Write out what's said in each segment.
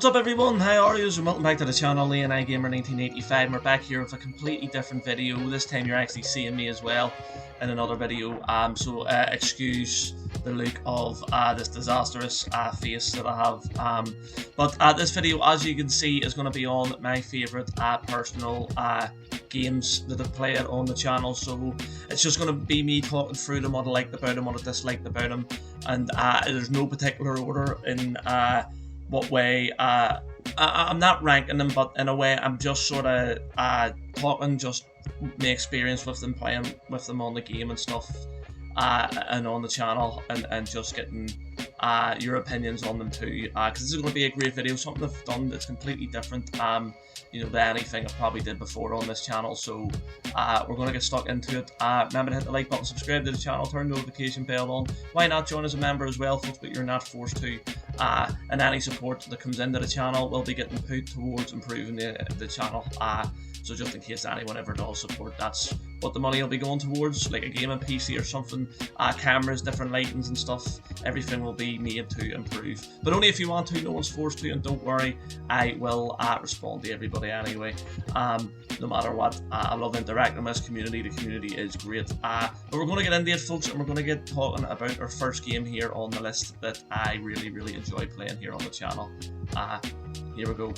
What's up everyone, how are you? Welcome back to the channel, the.NI Gamer 1985, and we're back here with a completely different video. This time you're actually seeing me as well in another video, so excuse the look of this disastrous face that I have. But this video, as you can see, is going to be on my favourite personal games that I've played on the channel, so it's just going to be me talking through them, what I liked about them, what I disliked about them, and there's no particular order in what way I'm not ranking them, but in a way I'm just sort of talking just my experience with them, playing with them on the game and stuff, and on the channel, and just getting your opinions on them too, because this is going to be a great video, something I've done that's completely different you know, than anything I probably did before on this channel. So we're going to get stuck into it. Remember to hit the like button, subscribe to the channel, turn the notification bell on. Why not join as a member as well, folks, but you're not forced to. And any support that comes into the channel will be getting put towards improving the channel. So just in case anyone ever does support, that's what the money will be going towards, like a gaming PC or something, cameras, different lightings and stuff. Everything will be made to improve, but only if you want to. No one's forced to, and don't worry, I will respond to everybody anyway, no matter what. I love interacting with this community. The community is great. But we're going to get into it, folks, and we're going to get talking about our first game here on the list that I really enjoy playing here on the channel. Here we go.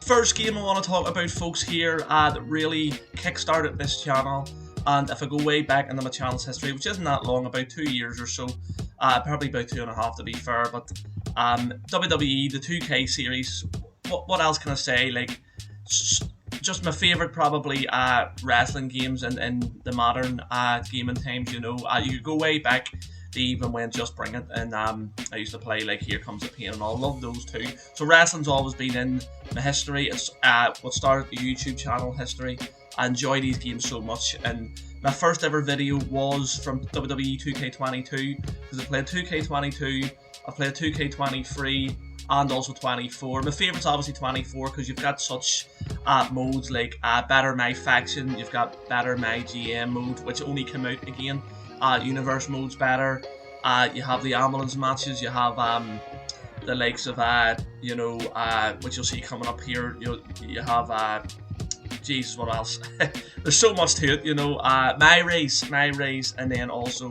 First game I want to talk about, folks, here that really kickstarted this channel, and if I go way back into my channel's history, which isn't that long, about 2 years or so, probably about 2.5 to be fair, but WWE, the 2K series, what else can I say, like, just my favourite probably wrestling games in the modern gaming times, you know. You could go way back to even when Just Bring It, and I used to play like Here Comes the Pain and all. Love those too. So wrestling's always been in my history. It's what started the YouTube channel history. I enjoy these games so much, and my first ever video was from WWE 2K22, because I played 2K22, I played 2K23, and also 24. My favourite's obviously 24, because you've got such modes like Better My Faction, you've got Better My GM mode, which only came out again. Universe mode's better. You have the ambulance matches. You have the likes of you know, which you'll see coming up here. You have Jesus, what else? There's so much to it, you know. My race, and then also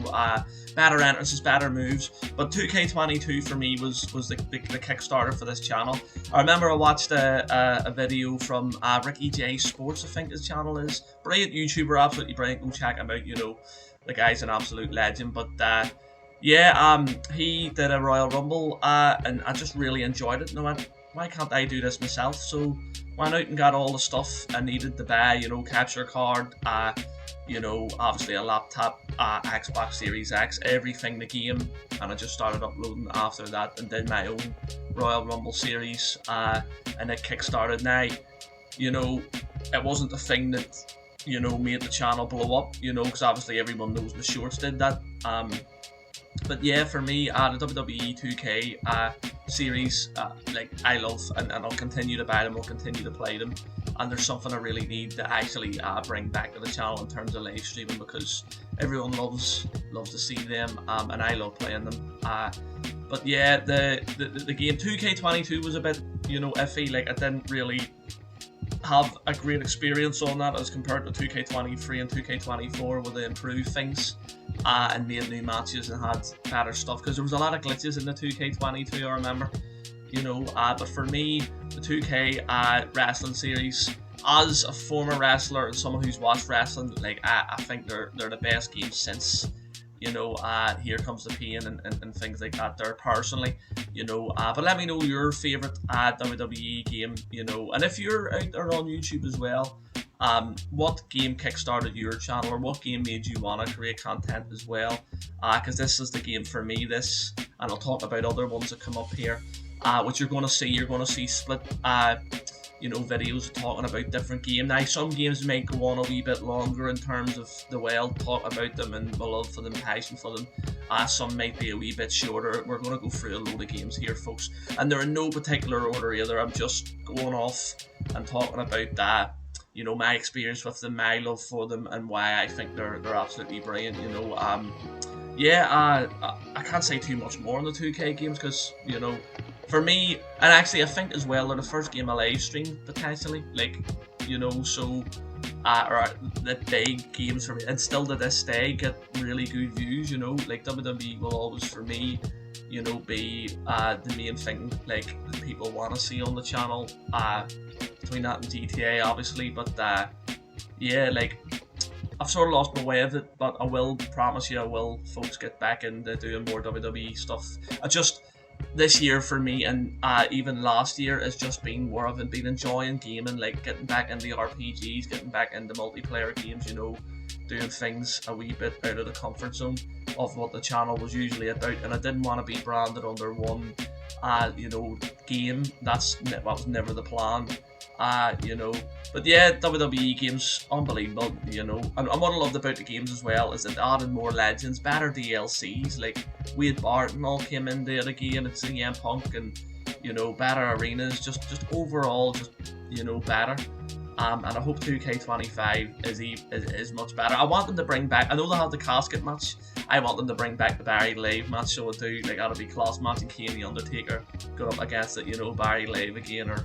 better entrances, better moves. But 2K22 for me was the kickstarter for this channel. I remember I watched a video from Ricky J Sports, I think his channel is. Brilliant YouTuber, absolutely brilliant. Go check him out, you know. The guy's an absolute legend. But yeah, he did a Royal Rumble, and I just really enjoyed it. And I went, why can't I do this myself? So went out and got all the stuff I needed to buy, you know, capture card, you know, obviously a laptop, Xbox Series X, everything the game, and I just started uploading after that and did my own Royal Rumble series, and it kickstarted. Now, you know, it wasn't the thing that, you know, made the channel blow up, you know, because obviously everyone knows the shorts did that. But yeah, for me, the WWE 2K series, like, I love, and I'll continue to buy them, I'll continue to play them, and there's something I really need to actually bring back to the channel in terms of live streaming, because everyone loves to see them, and I love playing them. But yeah, the game 2K22 was a bit, you know, iffy. Like, I didn't really have a great experience on that as compared to 2K23 and 2K24, where they improved things and made new matches and had better stuff, because there was a lot of glitches in the 2K22, I remember, you know. But for me, the 2K wrestling series, as a former wrestler and someone who's watched wrestling, like, I think they're the best games since, you know, Here Comes the Pain and things like that there, personally, you know. But let me know your favourite WWE game, you know, and if you're out there on YouTube as well, what game kickstarted your channel, or what game made you want to create content as well, because this is the game for me, this, and I'll talk about other ones that come up here, which you're going to see split, you know, videos talking about different games. Now, some games might go on a wee bit longer in terms of the way I'll talk about them and my love for them, passion for them. Some might be a wee bit shorter. We're going to go through a load of games here, folks, and they're in no particular order either. I'm just going off and talking about you know, my experience with them, my love for them, and why I think they're absolutely brilliant. You know, yeah, I can't say too much more on the 2K games because, you know, for me, and actually I think as well they're the first game I live streamed potentially, like, you know, so or the big games for me, and still to this day get really good views. You know, like WWE will always for me, you know, be the main thing like that people want to see on the channel. Between that and GTA, obviously, but yeah, like I've sort of lost my way of it, but I will promise you, I will, folks, get back into doing more WWE stuff. I just this year for me, and even last year, has just been where I've been enjoying gaming, like getting back into RPGs, getting back into multiplayer games, you know, doing things a wee bit out of the comfort zone of what the channel was usually about, and I didn't want to be branded under one, you know, game. That was never the plan. You know, but yeah, WWE games, unbelievable, you know, and what I loved about the games as well is that they added more legends, better DLCs, like Wade Barton all came in there again, and CM Punk, and, you know, better arenas, just overall, just, you know, better. And I hope 2K25 is much better. I want them to bring back, I know they have the casket match, I want them to bring back the Barry Live match, so I do, like, that'll be class match, and Kane the Undertaker going up against it, you know, Barry Live again, or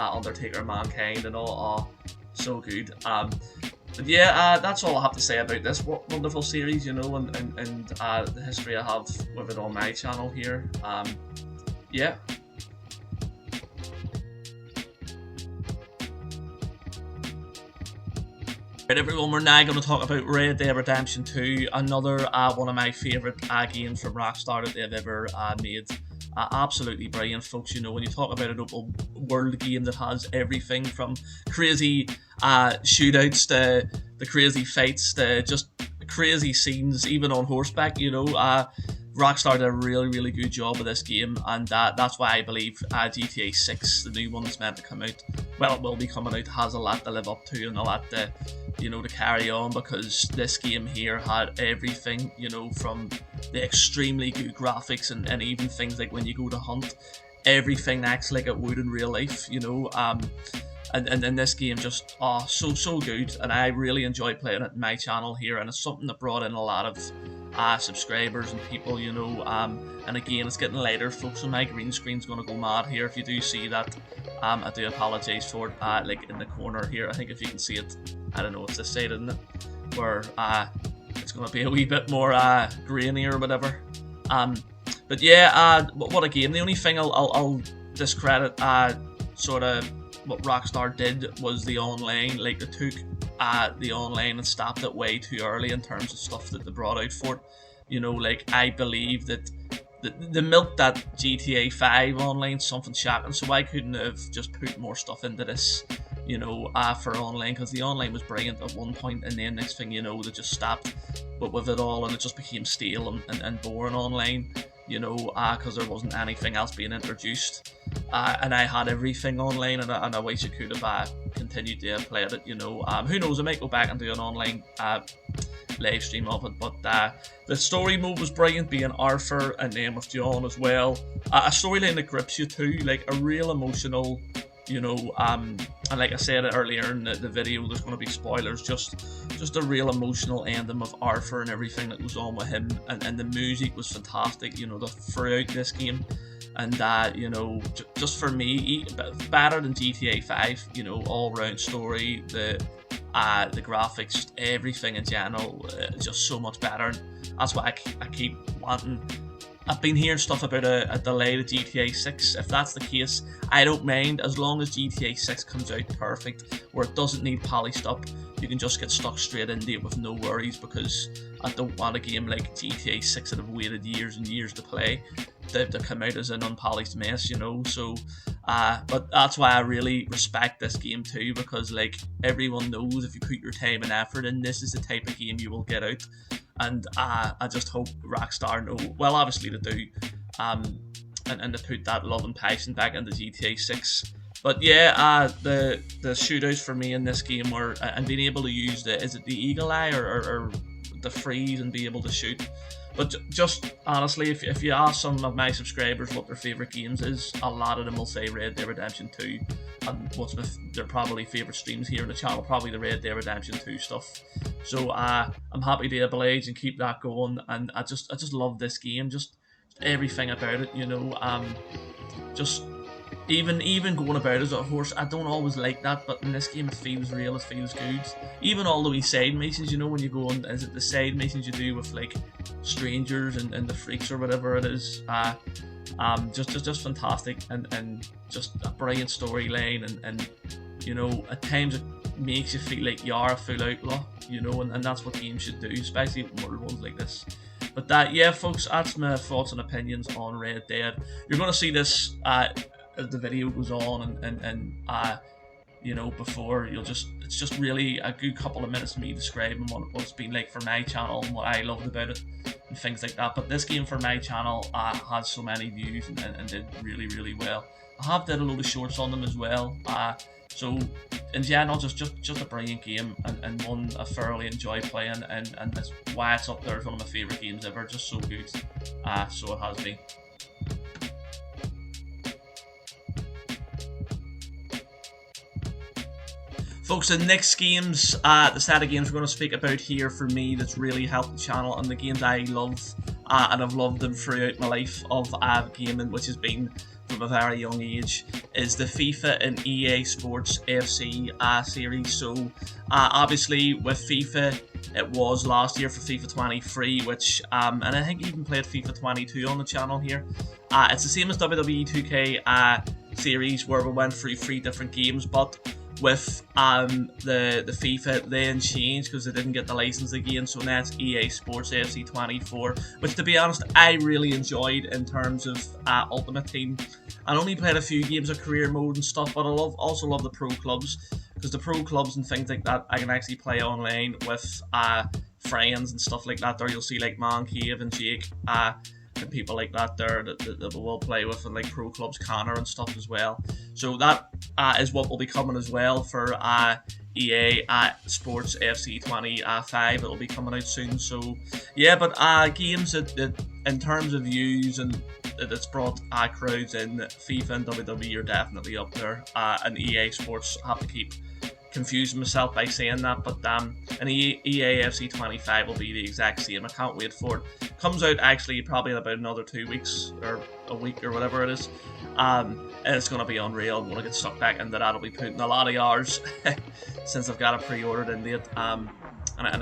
Undertaker, Mankind, and all. Oh, so good. But yeah, that's all I have to say about this wonderful series, you know, and the history I have with it on my channel here. Yeah. Right, everyone, we're now going to talk about Red Dead Redemption 2, another one of my favourite games from Rockstar that they've ever made. Absolutely brilliant, folks. You know, when you talk about an open world game that has everything from crazy shootouts to the crazy fights to just crazy scenes, even on horseback, you know, Rockstar did a really good job with this game, and that's why I believe GTA 6, the new one that's meant to come out, well, it will be coming out, has a lot to live up to and a lot to, you know, to carry on, because this game here had everything, you know, from the extremely good graphics and even things like when you go to hunt, everything acts like it would in real life, you know. And then this game just, so good, and I really enjoy playing it in my channel here, and it's something that brought in a lot of subscribers and people, you know. And again, it's getting later, folks, so my green screen's going to go mad here. If you do see that, I do apologise for it, like in the corner here, I think if you can see it, I don't know, it's this side, isn't it, where it's going to be a wee bit more grainy or whatever. But yeah, what a game. The only thing I'll discredit sort of what Rockstar did was the online. Like, they took the online and stopped it way too early in terms of stuff that they brought out for it. You know, like, I believe that the milk that GTA 5 online something shocking, so I couldn't have just put more stuff into this, you know, for online, because the online was brilliant at one point, and then next thing you know, they just stopped with it all, and it just became stale and boring online, you know, because there wasn't anything else being introduced. And I had everything online, and I wish I could have continued to play it, you know. Who knows, I might go back and do an online live stream of it, but the story mode was brilliant, being Arthur and then with John as well. A storyline that grips you too, like a real emotional, you know, and like I said earlier in the video, there's going to be spoilers, just a real emotional ending of Arthur and everything that goes on with him, and the music was fantastic, you know, throughout this game. And you know, just for me, better than GTA 5, you know, all round story, the graphics, just everything in general, just so much better. That's why I keep wanting. I've been hearing stuff about a delay to GTA 6. If that's the case, I don't mind, as long as GTA 6 comes out perfect, where it doesn't need polished up. You can just get stuck straight into it with no worries, because I don't want a game like GTA 6 that I've waited years and years to play to come out as an unpolished mess, you know. So but that's why I really respect this game too, because like everyone knows, if you put your time and effort in, this is the type of game you will get out. And I just hope Rockstar know, well, obviously they do, and to put that love and passion back into GTA 6. But yeah, the shootouts for me in this game were, and being able to use is it the eagle eye or the freeze and be able to shoot. But just honestly, if you ask some of my subscribers what their favourite games is, a lot of them will say Red Dead Redemption 2. and what's their probably favourite streams here on the channel, probably the Red Dead Redemption 2 stuff. So I'm happy to oblige and keep that going, and I just love this game, just everything about it, you know. Just even going about as a horse, I don't always like that, but in this game it feels real, it feels good. Even all the wee side missions, you know, when you go on, is it the side missions you do with like strangers and the freaks or whatever it is, just fantastic, and just a brilliant storyline, and you know, at times it makes you feel like you are a full outlaw, you know, and that's what games should do, especially more ones like this. But yeah, folks, that's my thoughts and opinions on Red Dead. You're going to see this as the video goes on, and you know, before it's just really a good couple of minutes of me describing what it's been like for my channel and what I loved about it and things like that. But this game for my channel has so many views and did really, really well. I have did a load of shorts on them as well. So in general, just a brilliant game, and one I thoroughly enjoy playing, and that's why it's up there as one of my favourite games ever. Just so good. So it has been. Folks, the next games, the set of games we're going to speak about here for me that's really helped the channel, and the games I love, and I've loved them throughout my life of gaming, which has been from a very young age, is the FIFA and EA Sports FC series. So obviously with FIFA, it was last year for FIFA 23, which and I think even played FIFA 22 on the channel here. It's the same as WWE 2K series, where we went through 3 different games, but with the FIFA then changed because they didn't get the license again, so now it's EA Sports FC 24, which to be honest I really enjoyed in terms of Ultimate Team. I only played a few games of career mode and stuff, but I also love the pro clubs, because the pro clubs and things like that I can actually play online with friends and stuff like that. There you'll see like Man Cave and Jake and people like that there that we will play with, and like pro clubs Connor and stuff as well. So that is what will be coming as well for EA Sports FC 25. It'll be coming out soon. So yeah, but games that in terms of views and that's brought crowds in, FIFA and WWE are definitely up there, and EA Sports, I have to keep confusing myself by saying that, but an EA FC 25 will be the exact same. I can't wait for it. Comes out actually probably in about another 2 weeks or a week or whatever it is, and it's going to be unreal. I'm going to get stuck back into that. I'll be putting a lot of hours since I've got it pre-ordered into it, and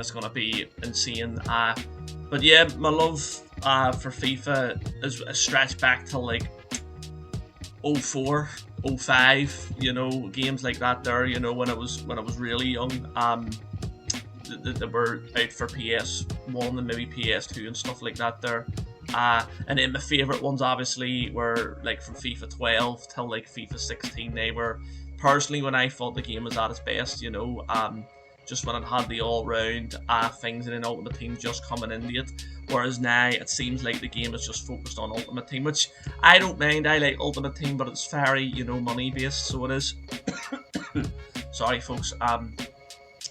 it's going to be insane. But yeah, my love for FIFA is stretched back to like 04, 05, you know, games like that there, you know, when I was really young, that were out for PS1 and maybe PS2 and stuff like that there. And then my favourite ones obviously were like from FIFA 12 till like FIFA 16. They were personally when I thought the game was at its best, you know, just when it had the all-round things in an Ultimate Team just coming into it. Whereas now it seems like the game is just focused on Ultimate Team, which I don't mind. I like Ultimate Team, but it's very, you know, money based, so it is. Sorry, folks.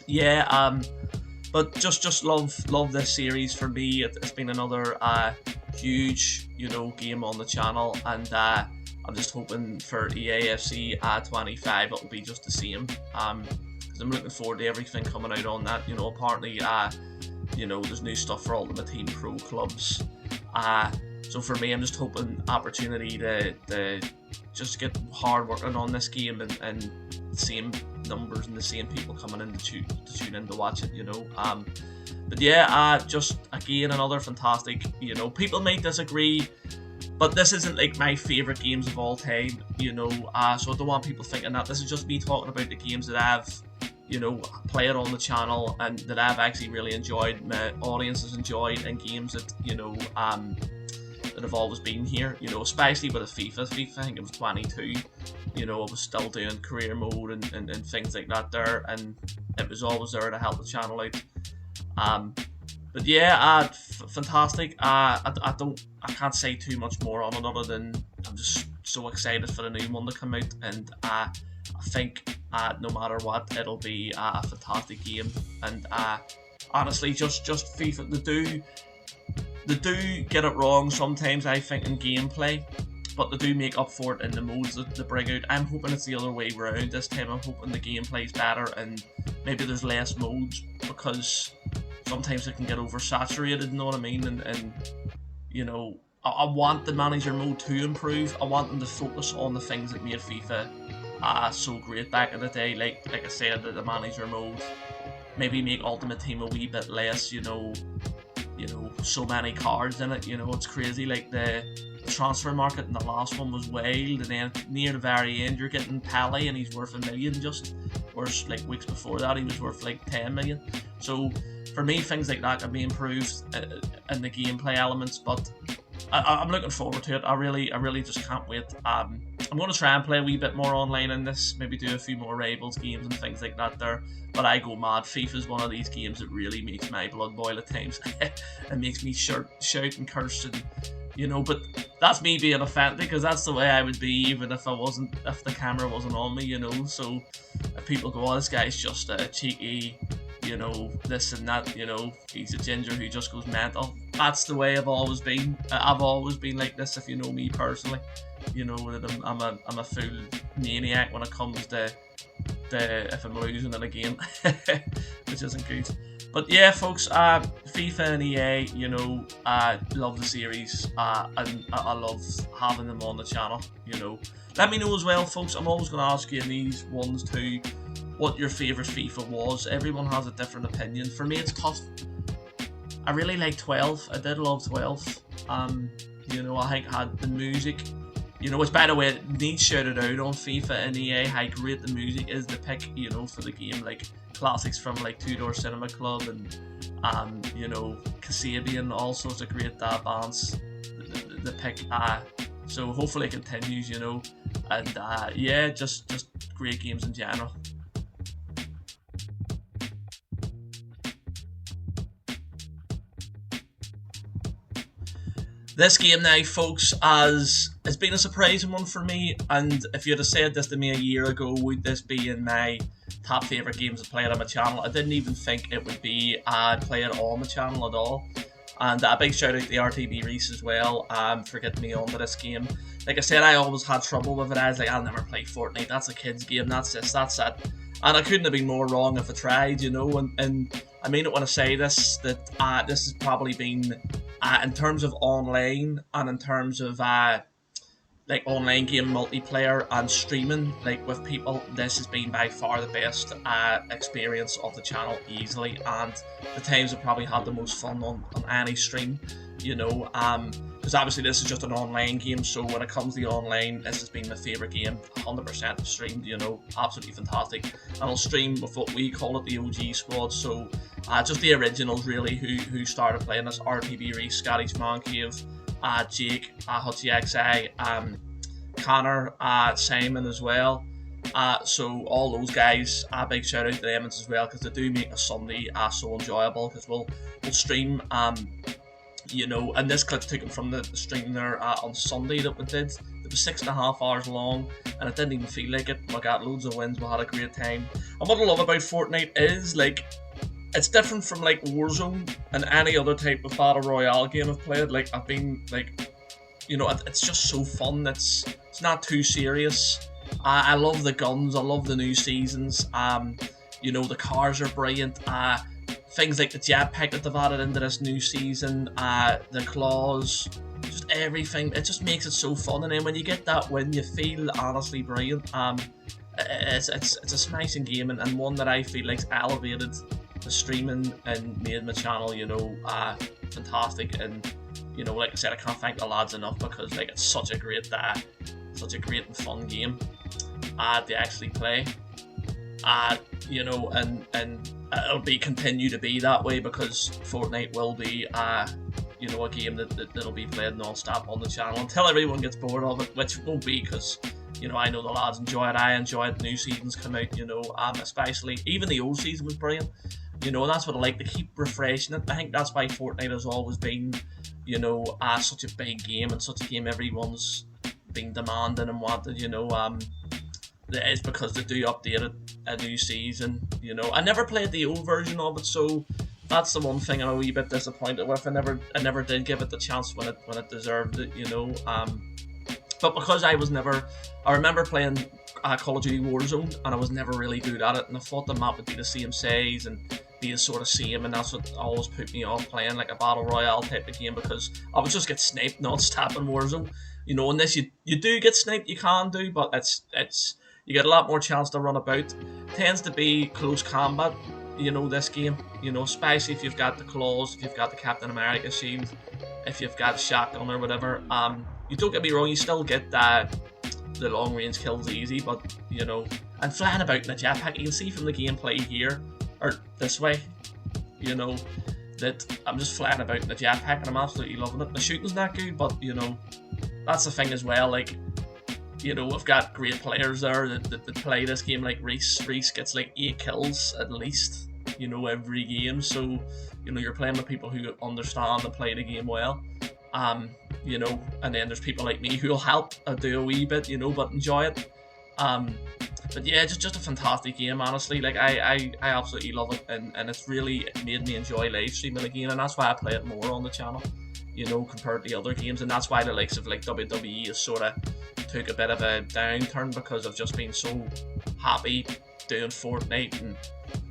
Yeah. But just love this series. For me, it's been another huge, you know, game on the channel, and I'm just hoping for EAFC 25 it'll be just the same. Because I'm looking forward to everything coming out on that. You know, apparently, you know, there's new stuff for Ultimate Team Pro clubs. So for me, I'm just hoping opportunity to just get hard working on this game, and the same numbers and the same people coming in to tune in to watch it, you know. But yeah, just again another fantastic, you know, people may disagree, but this isn't like my favourite games of all time, you know, so I don't want people thinking that. This is just me talking about the games that I've, you know, played on the channel and that I've actually really enjoyed, my audience has enjoyed, and games that, you know, that have always been here, you know, especially with the FIFA, I think it was 22, you know, I was still doing career mode and things like that there, and it was always there to help the channel out. But yeah, fantastic. I can't say too much more on it other than I'm just so excited for the new one to come out, and I think no matter what, it'll be a fantastic game. And honestly, just FIFA, they do get it wrong sometimes, I think, in gameplay, but they do make up for it in the modes that they bring out. I'm hoping it's the other way around this time. I'm hoping the gameplay's better and maybe there's less modes, because sometimes it can get oversaturated, you know what I mean? And you know, I want the manager mode to improve. I want them to focus on the things that made FIFA so great back in the day. Like I said, the manager mode. Maybe make Ultimate Team a wee bit less, you know, so many cards in it. You know, it's crazy. Like the transfer market in the last one was wild, and then near the very end you're getting Pele and he's worth $1 million just, whereas like weeks before that he was worth like 10 million. So for me, things like that can be improved in the gameplay elements, but I'm looking forward to it. I really just can't wait. I'm going to try and play a wee bit more online in this, maybe do a few more Rivals games and things like that there, but I go mad. FIFA's one of these games that really makes my blood boil at times. It makes me shout and curse, and you know, but that's me being offended, because that's the way I would be even if the camera wasn't on me, you know. So if people go, oh, this guy's just a cheeky, you know, this and that, you know, he's a ginger who just goes mental. That's the way I've always been. I've always been like this, if you know me personally. You know that I'm a full maniac when it comes to if I'm losing in a game, which isn't good. But yeah, folks, FIFA and EA, you know, I love the series, and I love having them on the channel, you know. Let me know as well, folks. I'm always going to ask you in these ones too, what your favourite FIFA was. Everyone has a different opinion. For me, it's tough. I really like 12. I did love 12. You know, I think had the music, you know, which by the way, it needs shouted out on FIFA and EA how great the music is to pick, you know, for the game. Like classics from like Two Door Cinema Club and you know, Kasabian, all sorts of great bands. The pick. So hopefully it continues, you know, and yeah, just great games in general. This game now, folks, has been a surprising one for me, and if you'd have said this to me a year ago, would this be in my top favourite games to play on my channel, I didn't even think it would be play it on my channel at all. And a big shout out to the the.NI.Reacts as well for getting me onto this game. Like I said, I always had trouble with it. I was like, I'll never play Fortnite, that's a kid's game, that's this, that's that. And I couldn't have been more wrong if I tried, you know, and I mean it when I say this, that this has probably been, in terms of online and in terms of like online game multiplayer and streaming, like with people, this has been by far the best experience of the channel easily, and the times I've probably had the most fun on any stream, you know, because obviously this is just an online game, so when it comes to the online, this has been my favourite game, 100% streamed, you know, absolutely fantastic. And I'll stream with what we call it, the OG squad, so just the originals really, who started playing this, the.NI.Reacts, Scottish Man Cave, Jake, HutchieXI, Connor, Simon as well. So all those guys, big shout out to them as well, because they do make a Sunday so enjoyable, because we'll stream, you know, and this clip's taken from the stream there on Sunday that we did. It was 6.5 hours long, and it didn't even feel like it. We got loads of wins, we had a great time. And what I love about Fortnite is, like, it's different from like Warzone and any other type of battle royale game I've played. Like, I've been like, you know, it's just so fun. It's not too serious. I love the guns. I love the new seasons. You know, the cars are brilliant. Things like the jetpack that they've added into this new season. The claws, just everything. It just makes it so fun. And then when you get that win, you feel honestly brilliant. It's a smashing game, and one that I feel like's elevated the streaming and made my channel, you know, fantastic. And you know, like I said, I can't thank the lads enough, because like it's such a great and fun game to actually play. You know, and it'll continue to be that way, because Fortnite will be you know, a game that'll be played non-stop on the channel until everyone gets bored of it, which won't be, because you know, I know the lads enjoy it. I enjoy it. New seasons come out, you know, especially even the old season was brilliant. You know, and that's what I like, to keep refreshing it. I think that's why Fortnite has always been, you know, such a big game, and such a game everyone's been demanding and wanted, you know. It's because they do update it a new season, you know. I never played the old version of it, so that's the one thing I'm a wee bit disappointed with. I never did give it the chance when it deserved it, you know. But because I remember playing Call of Duty Warzone, and I was never really good at it, and I thought the map would be the same size and be the sort of same, and that's what always put me off playing like a battle royale type of game, because I would just get sniped non-stop in Warzone. You know, in this you do get sniped, you can do, but it's you get a lot more chance to run about. Tends to be close combat, you know, this game, you know, especially if you've got the claws, if you've got the Captain America shield, if you've got a shotgun or whatever. You don't get me wrong, you still get the long range kills easy, but you know, and flying about in a jetpack, you can see from the gameplay here, or this way, you know, that I'm just flying about in a jetpack and I'm absolutely loving it. The shooting's not good, but you know, that's the thing as well, like, you know, we've got great players there that play this game, like Reese. Reese gets like 8 kills at least, you know, every game, so, you know, you're playing with people who understand and play the game well. You know, and then there's people like me who'll help do a wee bit, you know, but enjoy it. But yeah, just a fantastic game, honestly. Like, I absolutely love it, and it's really made me enjoy live streaming again, and that's why I play it more on the channel, you know, compared to the other games, and that's why the likes of like WWE has sort of took a bit of a downturn, because I've just been so happy doing Fortnite and,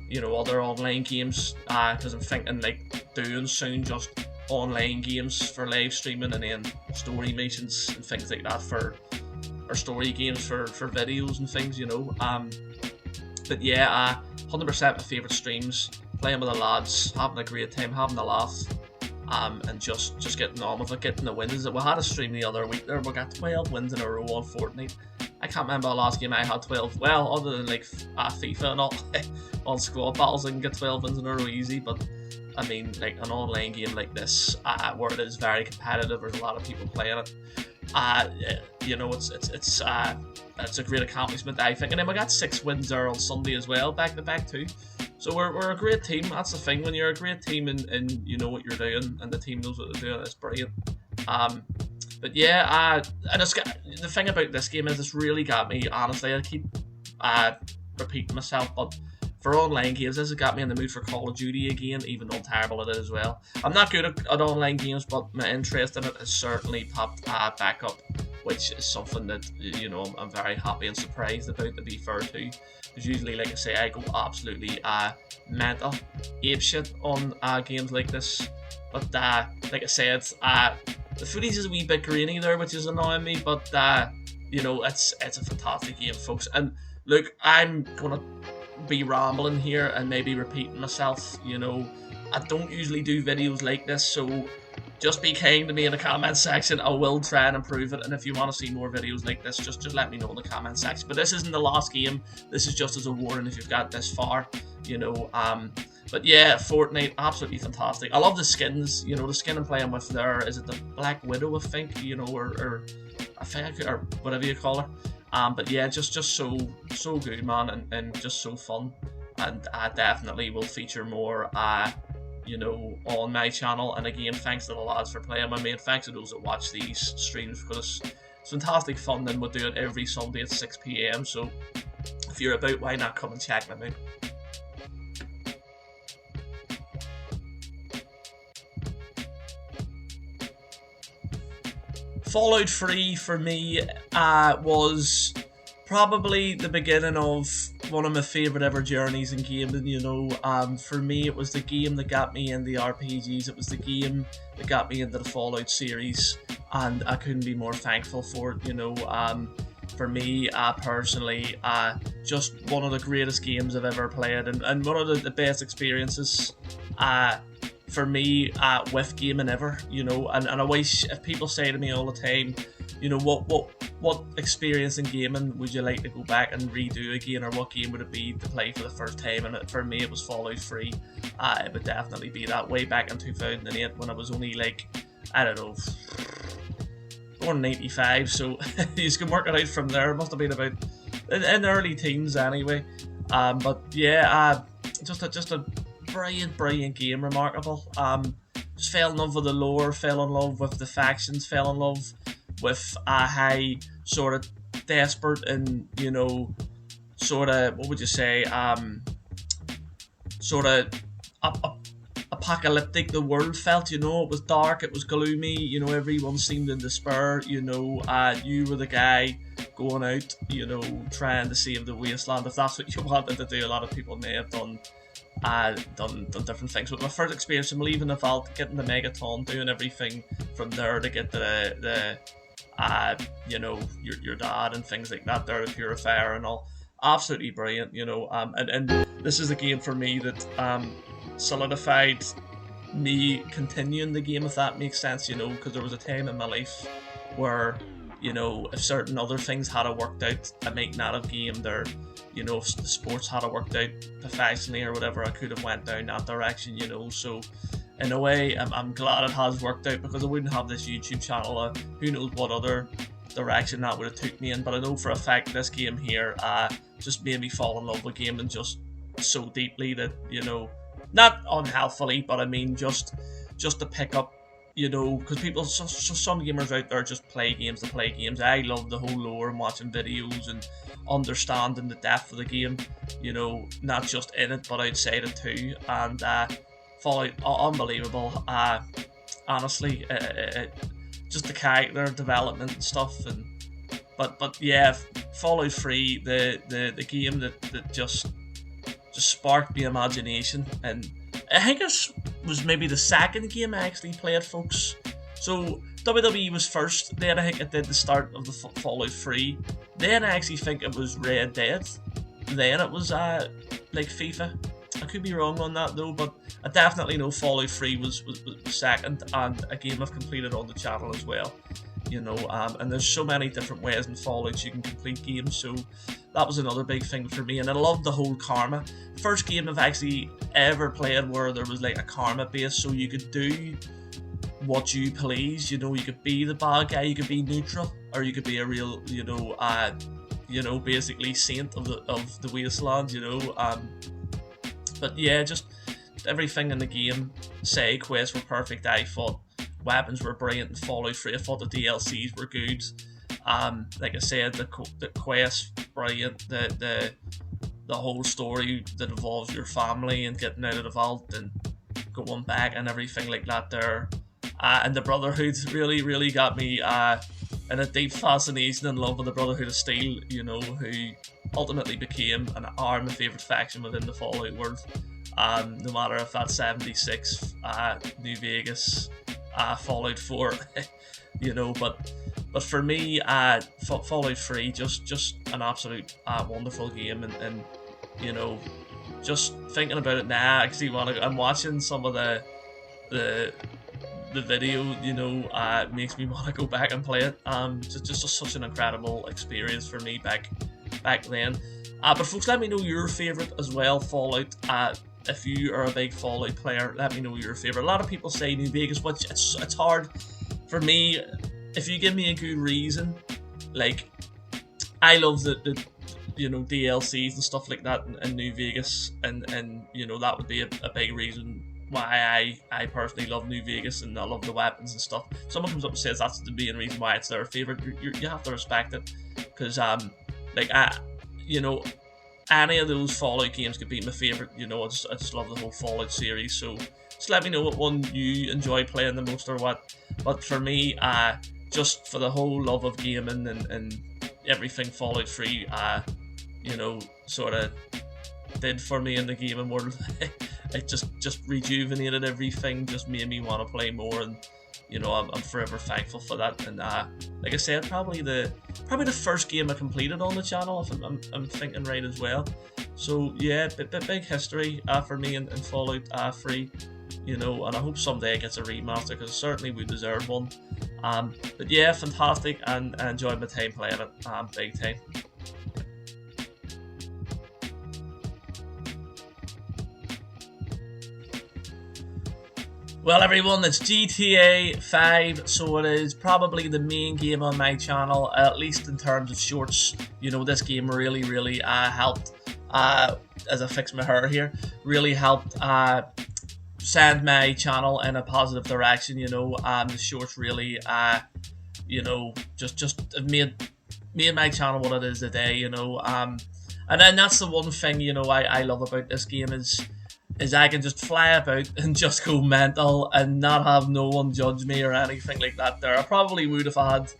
you know, other online games, because I'm thinking like doing soon just online games for live streaming, and then story missions and things like that or story games for videos and things, you know. But yeah, 100% my favourite streams, playing with the lads, having a great time, having a laugh, and just getting on with it, getting the wins. We had a stream the other week there, we got 12 wins in a row on Fortnite. I can't remember the last game I had 12, well, other than like FIFA and all, on squad battles I can get 12 wins in a row easy, but I mean, like an online game like this, where it is very competitive, there's a lot of people playing it. You know, it's a great accomplishment, I think. And then we got 6 wins there on Sunday as well, back to back too. So we're a great team. That's the thing. When you're a great team and you know what you're doing, and the team knows what they're doing, it's brilliant. But yeah, and the thing about this game is it's really got me. Honestly, I keep repeating myself, but for online games, this has got me in the mood for Call of Duty again, even though I'm terrible at it as well. I'm not good at online games, but my interest in it has certainly popped back up, which is something that, you know, I'm very happy and surprised about, to be fair to. Because usually, like I say, I go absolutely mental, apeshit on games like this. But like I said, the footage is a wee bit grainy there, which is annoying me, but you know, it's a fantastic game, folks. And look, I'm gonna be rambling here and maybe repeating myself, you know. I don't usually do videos like this, so just be kind to me in the comment section. I will try and improve it, and if you want to see more videos like this, just let me know in the comment section. But this isn't the last game, this is just as a warning if you've got this far, you know. But yeah, Fortnite, absolutely fantastic. I love the skins, you know, the skin I'm playing with there, is it the Black Widow, I think, you know, or I think, or whatever you call her. But yeah, just so good, man, and just so fun, and I definitely will feature more, you know, on my channel. And again, thanks to the lads for playing with me, and thanks to those that watch these streams, because it's fantastic fun, and we'll do it every Sunday at 6 PM, so if you're about, why not come and check them out. Fallout 3 for me was probably the beginning of one of my favourite ever journeys in gaming, you know. For me, it was the game that got me in the RPGs, it was the game that got me into the Fallout series, and I couldn't be more thankful for it, you know. For me, personally, just one of the greatest games I've ever played, and one of the best experiences for me with gaming ever, you know. And I wish, if people say to me all the time, you know, what experience in gaming would you like to go back and redo again, or what game would it be to play for the first time? And for me, it was Fallout 3. It would definitely be that, way back in 2008 when I was only like, I don't know, born in 85, so you can work it out from there. It must have been about in the early teens anyway. But yeah, just a brilliant game, remarkable. Just fell in love with the lore, fell in love with the factions, fell in love with how sort of desperate and, you know, sort of, what would you say, sort of a apocalyptic the world felt. You know, it was dark, it was gloomy. You know, everyone seemed in despair. You know, you were the guy going out, you know, trying to save the wasteland. If that's what you wanted to do, a lot of people may have done different things. But my first experience from leaving the vault, getting the Megaton, doing everything from there to get the you know, your dad and things like that, there, the purifier and all, absolutely brilliant. You know, and this is a game for me that solidified me continuing the game, if that makes sense. You know, because there was a time in my life where, you know, if certain other things had worked out, I might not have gamed, or, you know, if the sports had worked out professionally or whatever, I could have went down that direction, you know. So in a way, I'm glad it has worked out, because I wouldn't have this YouTube channel. Who knows what other direction that would have took me in. But I know for a fact this game here just made me fall in love with gaming just so deeply that, you know, not unhealthily, but I mean just to pick up, you know, because people, some gamers out there just play games to play games. I love the whole lore and watching videos and understanding the depth of the game, you know, not just in it but outside it too. And Fallout, unbelievable. Honestly, just the character development and stuff. And but yeah, Fallout 3, the game that just sparked my imagination. And I think it was maybe the second game I actually played, folks. So WWE was first, then I think it did the start of the Fallout 3, then I actually think it was Red Dead, then it was like FIFA. I could be wrong on that though, but I definitely know Fallout 3 was second, and a game I've completed on the channel as well. You know, and there's so many different ways in Fallout you can complete games, so that was another big thing for me. And I loved the whole karma. First game I've actually ever played where there was like a karma base, so you could do what you please. You know, you could be the bad guy, you could be neutral, or you could be a real, you know, basically saint of the wasteland. You know, but yeah, just everything in the game. Side quests were perfect, I thought. Weapons were brilliant in Fallout 3. I thought the DLCs were good. Like I said, the quests brilliant. The whole story that involves your family and getting out of the vault and going back and everything like that there. And the Brotherhood really got me in a deep fascination and love with the Brotherhood of Steel, you know, who ultimately became and are my favourite faction within the Fallout world. No matter if that's 76, New Vegas, Fallout 4, you know, but for me, Fallout 3, just an absolute wonderful game. And you know, just thinking about it now, I actually I'm watching some of the video, you know, makes me want to go back and play it. Just such an incredible experience for me back then. But folks, let me know your favourite as well, Fallout. If you are a big Fallout player, let me know your favourite. A lot of people say New Vegas, which it's hard for me. If you give me a good reason, like, I love the you know, DLCs and stuff like that in New Vegas, and you know, that would be a big reason why I personally love New Vegas, and I love the weapons and stuff. Someone comes up and says that's the main reason why it's their favourite. You have to respect it, because like, you know, any of those Fallout games could be my favourite. You know, I just love the whole Fallout series. So just let me know what one you enjoy playing the most, or what. But for me, just for the whole love of gaming and everything Fallout 3, you know, sort of did for me in the gaming world. It just rejuvenated everything, just made me want to play more, and you know, I'm forever thankful for that. And like I said, probably the first game I completed on the channel, if I'm thinking right as well. So yeah, big history for me in Fallout 3, you know, and I hope someday it gets a remaster, because certainly we deserve one. But yeah, fantastic, and I enjoyed my time playing it, big time. Well everyone, it's GTA 5, so it is probably the main game on my channel, at least in terms of shorts. You know, this game really helped, as I fix my hair here, really helped send my channel in a positive direction. You know, the shorts really, you know, just made my channel what it is today. You know, and then that's the one thing, you know, I love about this game is, is I can just fly about and just go mental and not have no one judge me or anything like that there. I probably would have had,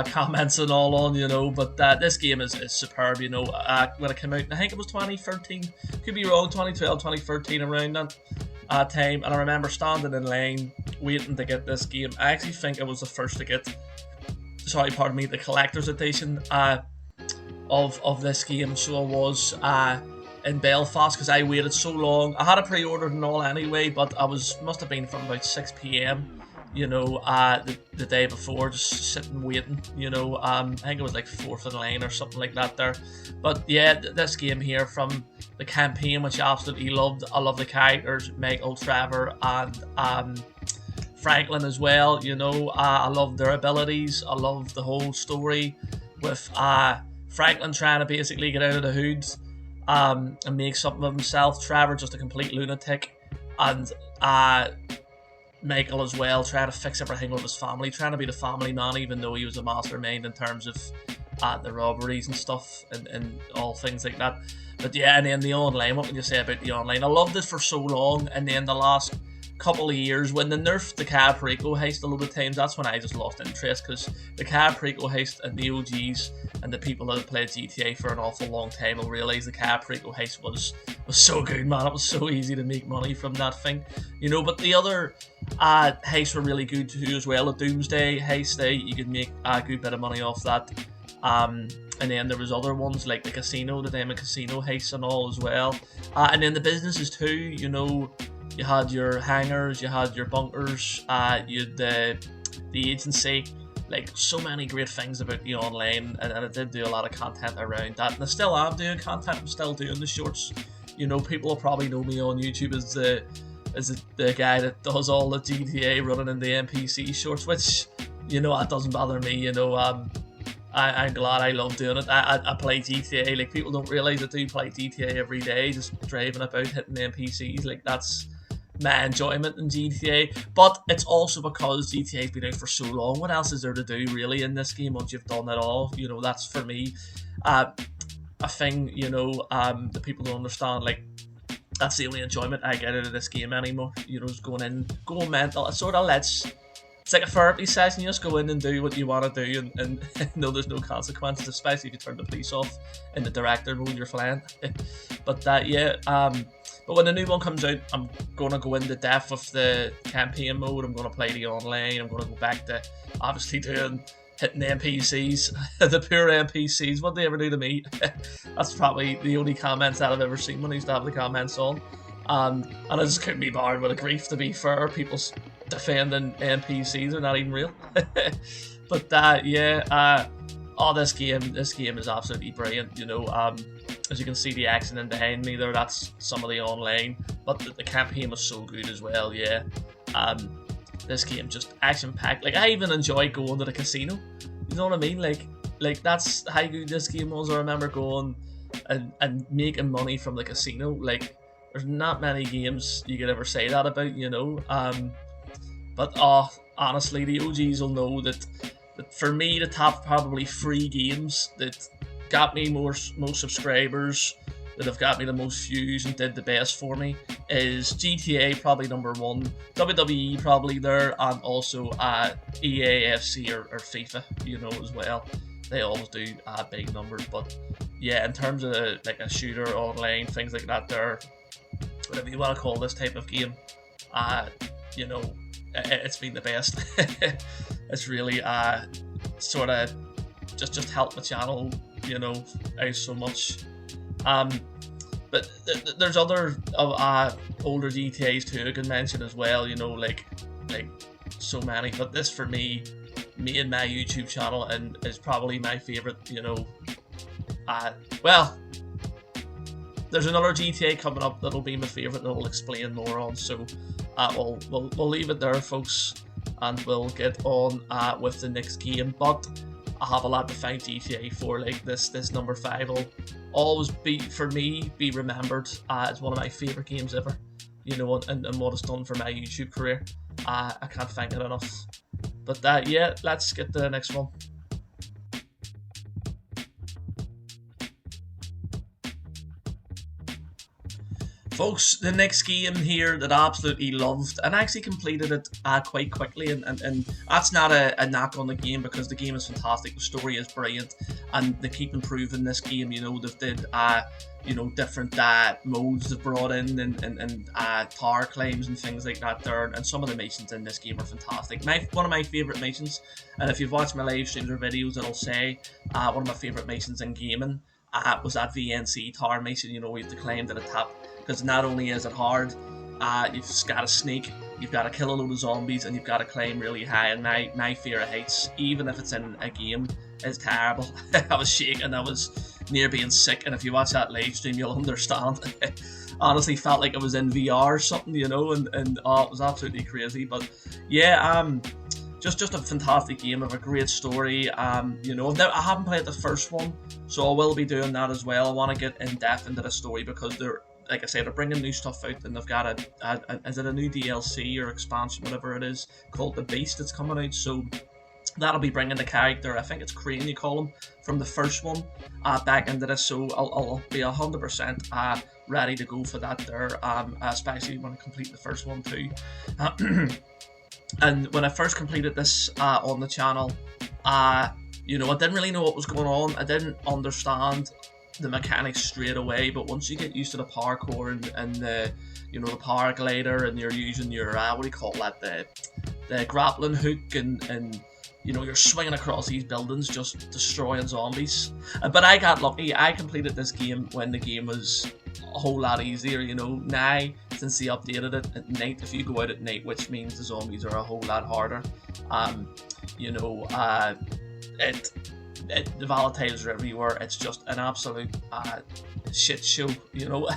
comments and all on, but this game is superb, when it came out, I think it was 2013, could be wrong, 2012, 2013, around that time, and I remember standing in line, waiting to get this game. I actually think I was the first to get, the collector's edition of this game, so I was in Belfast, because I waited so long. I had it pre-ordered and all anyway, but must have been from about 6 p.m, the day before, just sitting waiting, I think it was like 4th in line or something like that there. But yeah, this game here, from the campaign, which I absolutely loved. I love the characters, Michael, Trevor, and Franklin as well, I love their abilities. I love the whole story with Franklin trying to basically get out of the hood and make something of himself. Trevor just a complete lunatic, and Michael as well, trying to fix everything with his family, trying to be the family man, even though he was a mastermind in terms of the robberies and stuff and all things like that. But yeah, and then the online, what can you say about the online? I loved it for so long, and then the last couple of years, when they nerfed the Caprico heist a lot of times, that's when I just lost interest, because the Caprico heist and the OGs and the people that have played GTA for an awful long time will realise the Caprico heist was so good, man. It was so easy to make money from that thing, but the other heists were really good too as well. The Doomsday heist, you could make a good bit of money off that, and then there was other ones like the casino, the Diamond Casino heist and all as well, and then the businesses too, you had your hangars, you had your bunkers, you had the agency, like so many great things about the online, and I did do a lot of content around that, and I still am doing content. I'm still doing the shorts. People will probably know me on YouTube as the guy that does all the GTA running in the NPC shorts, which that doesn't bother me. I'm glad. I love doing it. I play GTA. Like, people don't realize I do play GTA every day, just driving about hitting NPCs. Like, that's my enjoyment in GTA. But it's also because GTA's been out for so long. What else is there to do really in this game once you've done it all? That's for me a thing, that people don't understand. Like, that's the only enjoyment I get out of this game anymore. Just going mental. It sort of it's like a therapy session. You just go in and do what you want to do, and there's no consequences, especially if you turn the police off in the director mode, you're flying. But but when the new one comes out, I'm going to go into depth with the campaign mode. I'm going to play the online. I'm going to go back to obviously hitting the NPCs, the pure NPCs. What they ever do to me? That's probably the only comments that I've ever seen when I used to have the comments on. And I just couldn't be bothered with the grief, to be fair. People's defending NPCs are not even real. But this game is absolutely brilliant. As you can see the accident behind me there, that's some of the online, but the campaign was so good as well. This game just action packed. Like, I even enjoyed going to the casino. You know what I mean? Like that's how good this game was. I remember going and making money from the casino. Like, there's not many games you could ever say that about, But honestly, the OGs will know that for me, the top probably 3 games that got me most subscribers, that have got me the most views and did the best for me, is GTA probably number 1, WWE probably there, and also EAFC or FIFA, as well. They always do big numbers, but yeah, in terms of like a shooter online, things like that there, whatever you want to call this type of game, it's been the best. It's really sort of just helped the channel, out so much. But there's other older GTAs too I can mention as well, like so many. But this, for me and my YouTube channel, and is probably my favorite. Well, there's another GTA coming up that'll be my favorite that I'll explain more on. So we'll leave it there, folks, and we'll get on with the next game. But I have a lot to thank GTA for. Like, this number 5 will always be remembered as one of my favorite games ever. And what it's done for my YouTube career. I can't thank it enough. But let's get to the next one. Folks, the next game here that I absolutely loved, and I actually completed it quite quickly, and that's not a knock on the game, because the game is fantastic, the story is brilliant, and they keep improving this game. You know, they've did different modes they've brought in, and power claims and things like that there, and some of the missions in this game are fantastic. One of my favourite missions, and if you've watched my live streams or videos, it'll say one of my favourite missions in gaming was that VNC tower mission. You know, we have to climb to the top, because not only is it hard, you've got to sneak, you've got to kill a load of zombies, and you've got to climb really high. And my fear of heights, even if it's in a game, is terrible. I was shaking, I was near being sick, and if you watch that live stream, you'll understand. Honestly, felt like it was in VR or something, you know, and oh, it was absolutely crazy. But yeah, just a fantastic game of a great story. You know, I haven't played the first one, so I will be doing that as well. I want to get in depth into the story, because like I said, they're bringing new stuff out, and they've got is it a new DLC or expansion, whatever it is, called The Beast that's coming out. So that'll be bringing the character, I think it's Crane you call him, from the first one back into this. So I'll be 100% ready to go for that there, especially when I complete the first one too. And when I first completed this on the channel, you know, I didn't really know what was going on. I didn't understand the mechanics straight away, but once you get used to the parkour and the, you know, the paraglider, and you're using your what do you call that, the grappling hook, and you know, you're swinging across these buildings just destroying zombies. But I got lucky. I completed this game when the game was a whole lot easier. You know, now since they updated it at night, if you go out at night, which means the zombies are a whole lot harder, you know, the volatiles are everywhere. It's just an absolute shit show, you know.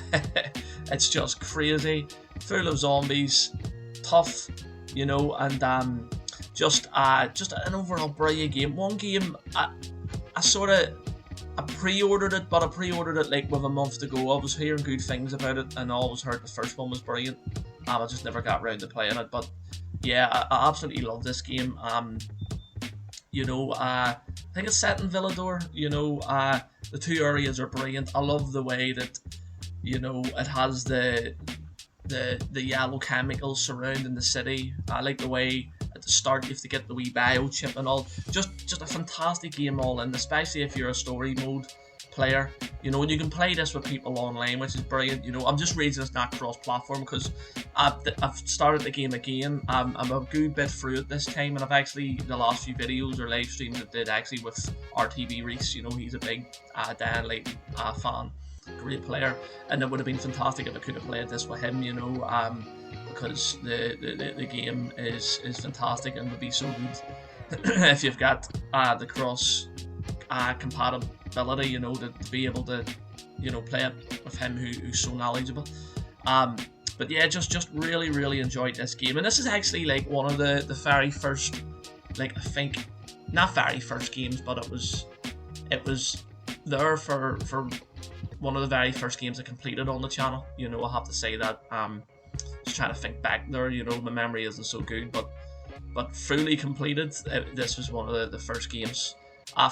It's just crazy, full of zombies, tough, you know, and just an overall brilliant game. One game I pre-ordered it, but I pre-ordered it like with a month to go. I was hearing good things about it, and I always heard the first one was brilliant. I just never got around to playing it, but yeah, I absolutely love this game. You know, I think it's set in Villador. You know, the two areas are brilliant. I love the way that, you know, it has the yellow chemicals surrounding the city. I like the way at the start you have to get the wee biochip and all. Just a fantastic game all in, especially if you're a story mode player. You know, and you can play this with people online, which is brilliant. You know, I'm just raising it's not cross-platform, because I've started the game again. I'm a good bit through it this time, and I've actually, the last few videos or live streams I did actually with the.NI.Reacts. You know, he's a big the.NI fan, great player, and it would have been fantastic if I could have played this with him. You know, because the game is fantastic and would be so good if you've got the cross compatibility, you know, to be able to, you know, play it with him who's so knowledgeable. But yeah, just really enjoyed this game, and this is actually like one of the very first, like, I think not very first games, but it was there for one of the very first games I completed on the channel. You know, I have to say that. Just trying to think back there, you know, my memory isn't so good, but fully completed, this was one of the first games.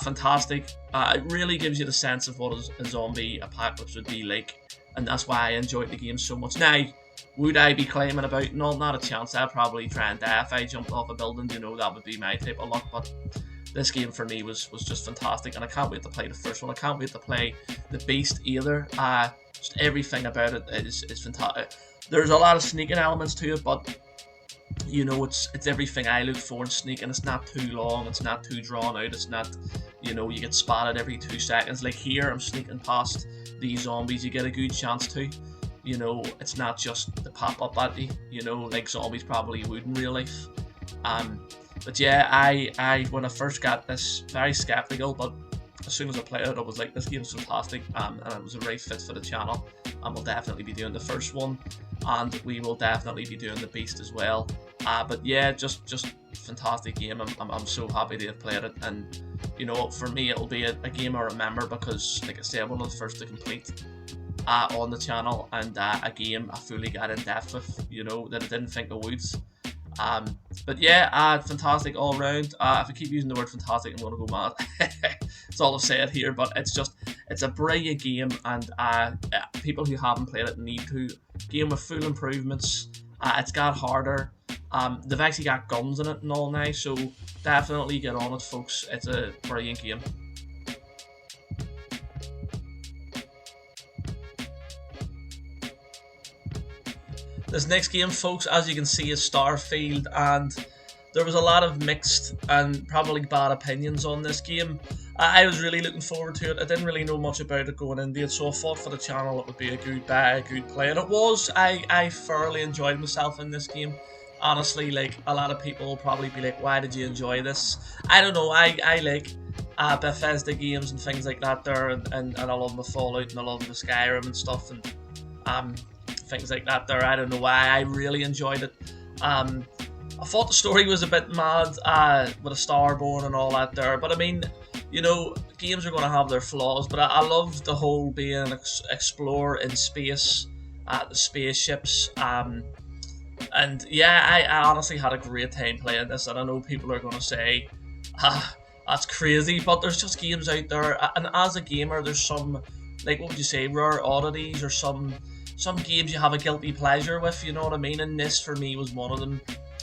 Fantastic. It really gives you the sense of what a zombie apocalypse would be like, and that's why I enjoyed the game so much. Now, would I be climbing about? No, not a chance. I'd probably try and die if I jumped off a building. You know, that would be my type of luck. But this game for me was just fantastic, and I can't wait to play the first one. I can't wait to play The Beast either. Just everything about it is fantastic. There's a lot of sneaking elements to it, but you know, it's everything I look for in sneaking. It's not too long, it's not too drawn out, it's not, you know, you get spotted every 2 seconds. Like here, I'm sneaking past these zombies, you get a good chance to. You know, it's not just to pop up at you, you know, like zombies probably would in real life. But yeah, I when I first got this, very skeptical, but as soon as I played it, I was like, this game's fantastic, and it was a right fit for the channel. And we'll definitely be doing the first one, and we will definitely be doing The Beast as well. But yeah, just fantastic game. I'm so happy to have played it, and you know, for me it'll be a game I remember, because like I said, one of the first to complete on the channel, and a game I fully got in depth with, you know, that I didn't think I would. But yeah, fantastic all round. If I keep using the word fantastic, I'm gonna go mad. That's all I've said here, but it's a brilliant game, and people who haven't played it need to. Game with full improvements. It's got harder. They've actually got guns in it and all now, so definitely get on it, folks. It's a brilliant game. This next game, folks, as you can see, is Starfield, and there was a lot of mixed and probably bad opinions on this game. I was really looking forward to it. I didn't really know much about it going into it, so I thought for the channel it would be a good buy, a good play, and it was. I thoroughly enjoyed myself in this game. Honestly, like, a lot of people will probably be like, why did you enjoy this? I don't know, I like Bethesda games and things like that there, and I love the Fallout and I love the Skyrim and stuff, and things like that there. I don't know why, I really enjoyed it. I thought the story was a bit mad with a Starborn and all that there, but I mean, you know, games are going to have their flaws, but I love the whole being explore in space, the spaceships, and yeah, I honestly had a great time playing this, and I know people are going to say, that's crazy, but there's just games out there, and as a gamer, there's some, like, what would you say, rare oddities, or some games you have a guilty pleasure with, you know what I mean, and this for me was one of them.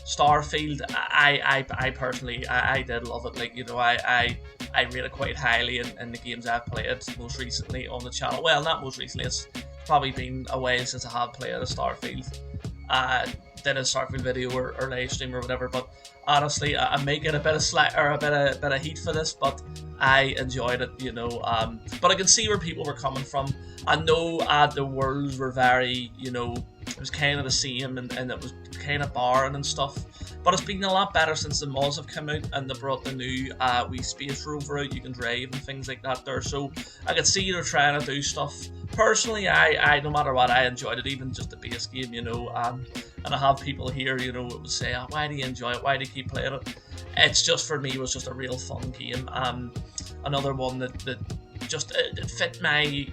Starfield, I personally, I did love it, like, you know, I rate it quite highly in the games I've played most recently on the channel. Well, not most recently, it's probably been a while since I have played a Starfield. Did a Starfield video or live stream or whatever, but honestly, I may get a bit of slack or a bit of heat for this, but I enjoyed it, you know. But I can see where people were coming from. I know the worlds were very, you know, it was kind of the same, and it was kind of boring and stuff. But it's been a lot better since the mods have come out and they brought the new wee space rover out you can drive and things like that there. So I could see they're trying to do stuff. Personally, I no matter what, I enjoyed it, even just the base game, you know. And I have people here, you know, that would say, oh, why do you enjoy it? Why do you keep playing it? It's just, for me, it was just a real fun game. Another one that just it fit my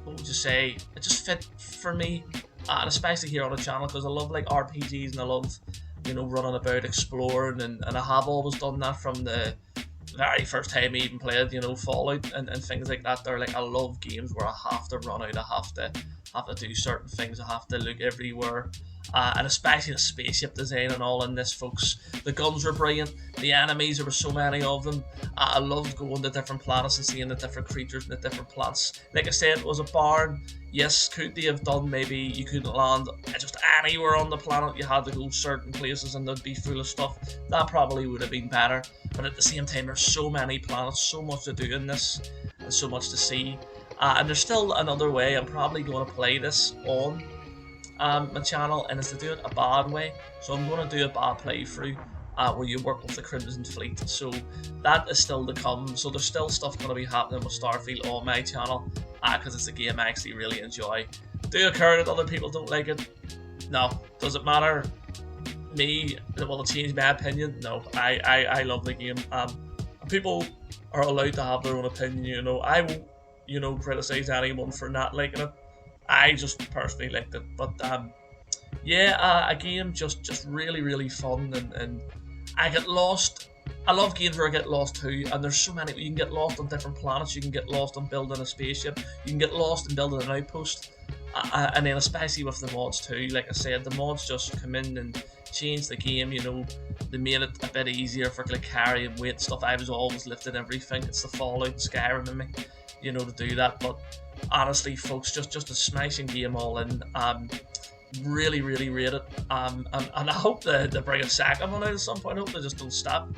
what would you say? It just fit for me, and especially here on the channel, because I love like RPGs and I love, you know, running about exploring, and I have always done that from the very first time I even played, you know, Fallout and things like that. They're like, I love games where I have to run out, I have to do certain things, I have to look everywhere. And especially the spaceship design and all in this, folks. The guns were brilliant, the enemies, there were so many of them. I loved going to different planets and seeing the different creatures and the different plants. Like I said, it was a barn. Yes, could they have done, maybe you couldn't land just anywhere on the planet, you had to go certain places and they'd be full of stuff. That probably would have been better, but at the same time, there's so many planets, so much to do in this, and so much to see. And there's still another way I'm probably going to play this on my channel, and it's to do it a bad way. So I'm going to do a bad playthrough where you work with the Crimson Fleet. So that is still to come. So there's still stuff going to be happening with Starfield on my channel, because it's a game I actually really enjoy. Do it care that other people don't like it? No. Does it matter? Me, will it change my opinion? No. I love the game. People are allowed to have their own opinion, you know. I won't, you know, criticize anyone for not liking it. I just personally liked it, but yeah, a game just really fun, and I get lost. I love games where I get lost too, and there's so many. You can get lost on different planets, you can get lost on building a spaceship, you can get lost in building an outpost, and then especially with the mods too. Like I said, the mods just come in and change the game, you know. They made it a bit easier for like carry and weight stuff. I was always lifting everything. It's the Fallout and Skyrim in me, you know, to do that, but honestly, folks, just a smashing game all in. Really rate it. And I hope they bring a second one out at some point. I hope they just don't stop.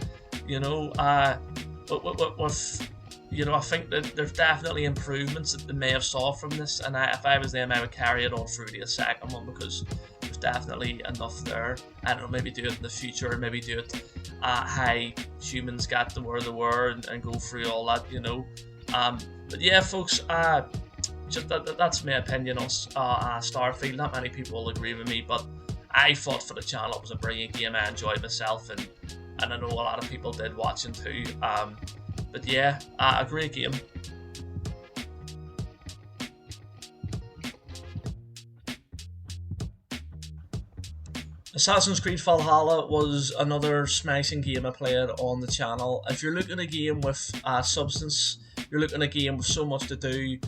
You know, with you know, I think that there's definitely improvements that they may have saw from this, and if I was them, I would carry it on through to the second one, because there's definitely enough there. I don't know, maybe do it in the future, or maybe do it how humans got to where they were, and go through all that, you know. But yeah, folks, just that's my opinion on Starfield. Not many people will agree with me, but I thought for the channel it was a brilliant game. I enjoyed myself, and I know a lot of people did watching too. But yeah, a great game. Assassin's Creed Valhalla was another smashing game I played on the channel. If you're looking at a game with substance, you're looking at a game with so much to do,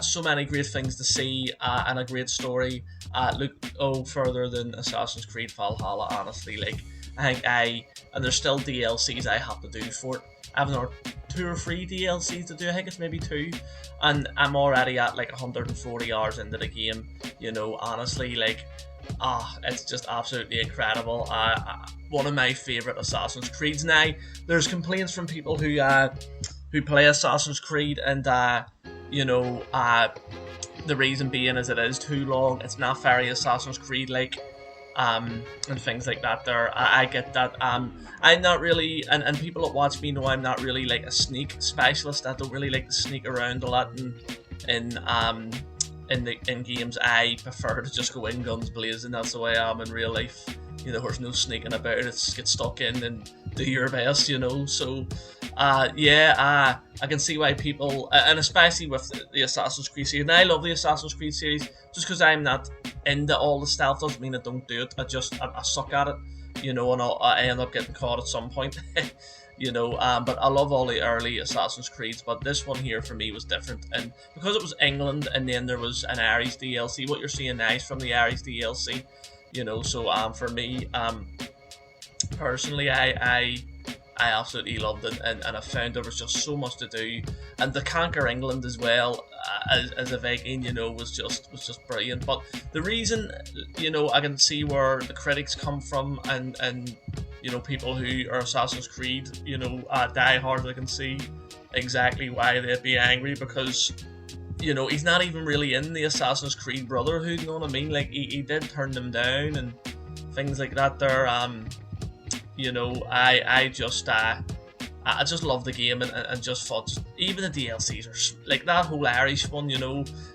So many great things to see, and a great story. Look, further than Assassin's Creed Valhalla, honestly. Like, I think and there's still DLCs I have to do for it. I have another 2 or 3 DLCs to do. I think it's maybe 2, and I'm already at like 140 hours into the game. Honestly, like, it's just absolutely incredible. One of my favorite Assassin's Creeds. Now, there's complaints from people who play Assassin's Creed, and the reason being is it is too long. It's not very Assassin's Creed like, and things like that. I get that. I'm not really, and people that watch me know I'm not really like a sneak specialist. I don't really like to sneak around a lot in games. I prefer to just go in guns blazing. That's the way I am in real life. There's no sneaking about. It's get stuck in and do your best. So I can see why people, and especially with the Assassin's Creed series. And I love the Assassin's Creed series. Just because I'm not into all the stealth doesn't mean I don't do it. I suck at it. And I end up getting caught at some point. But I love all the early Assassin's Creeds, but this one here for me was different, and because it was England, and then there was an Ares DLC. What you're seeing now is from the Ares DLC. So for me, personally, I absolutely loved it, and I found there was just so much to do, and the Conquer England as well, as a Viking, was just brilliant. But the reason, I can see where the critics come from, and people who are Assassin's Creed, die hard. I can see exactly why they'd be angry, because he's not even really in the Assassin's Creed Brotherhood. You know what I mean? Like, he did turn them down and things like that. There, I just love the game, and just thought even the DLCs are like that whole Irish one.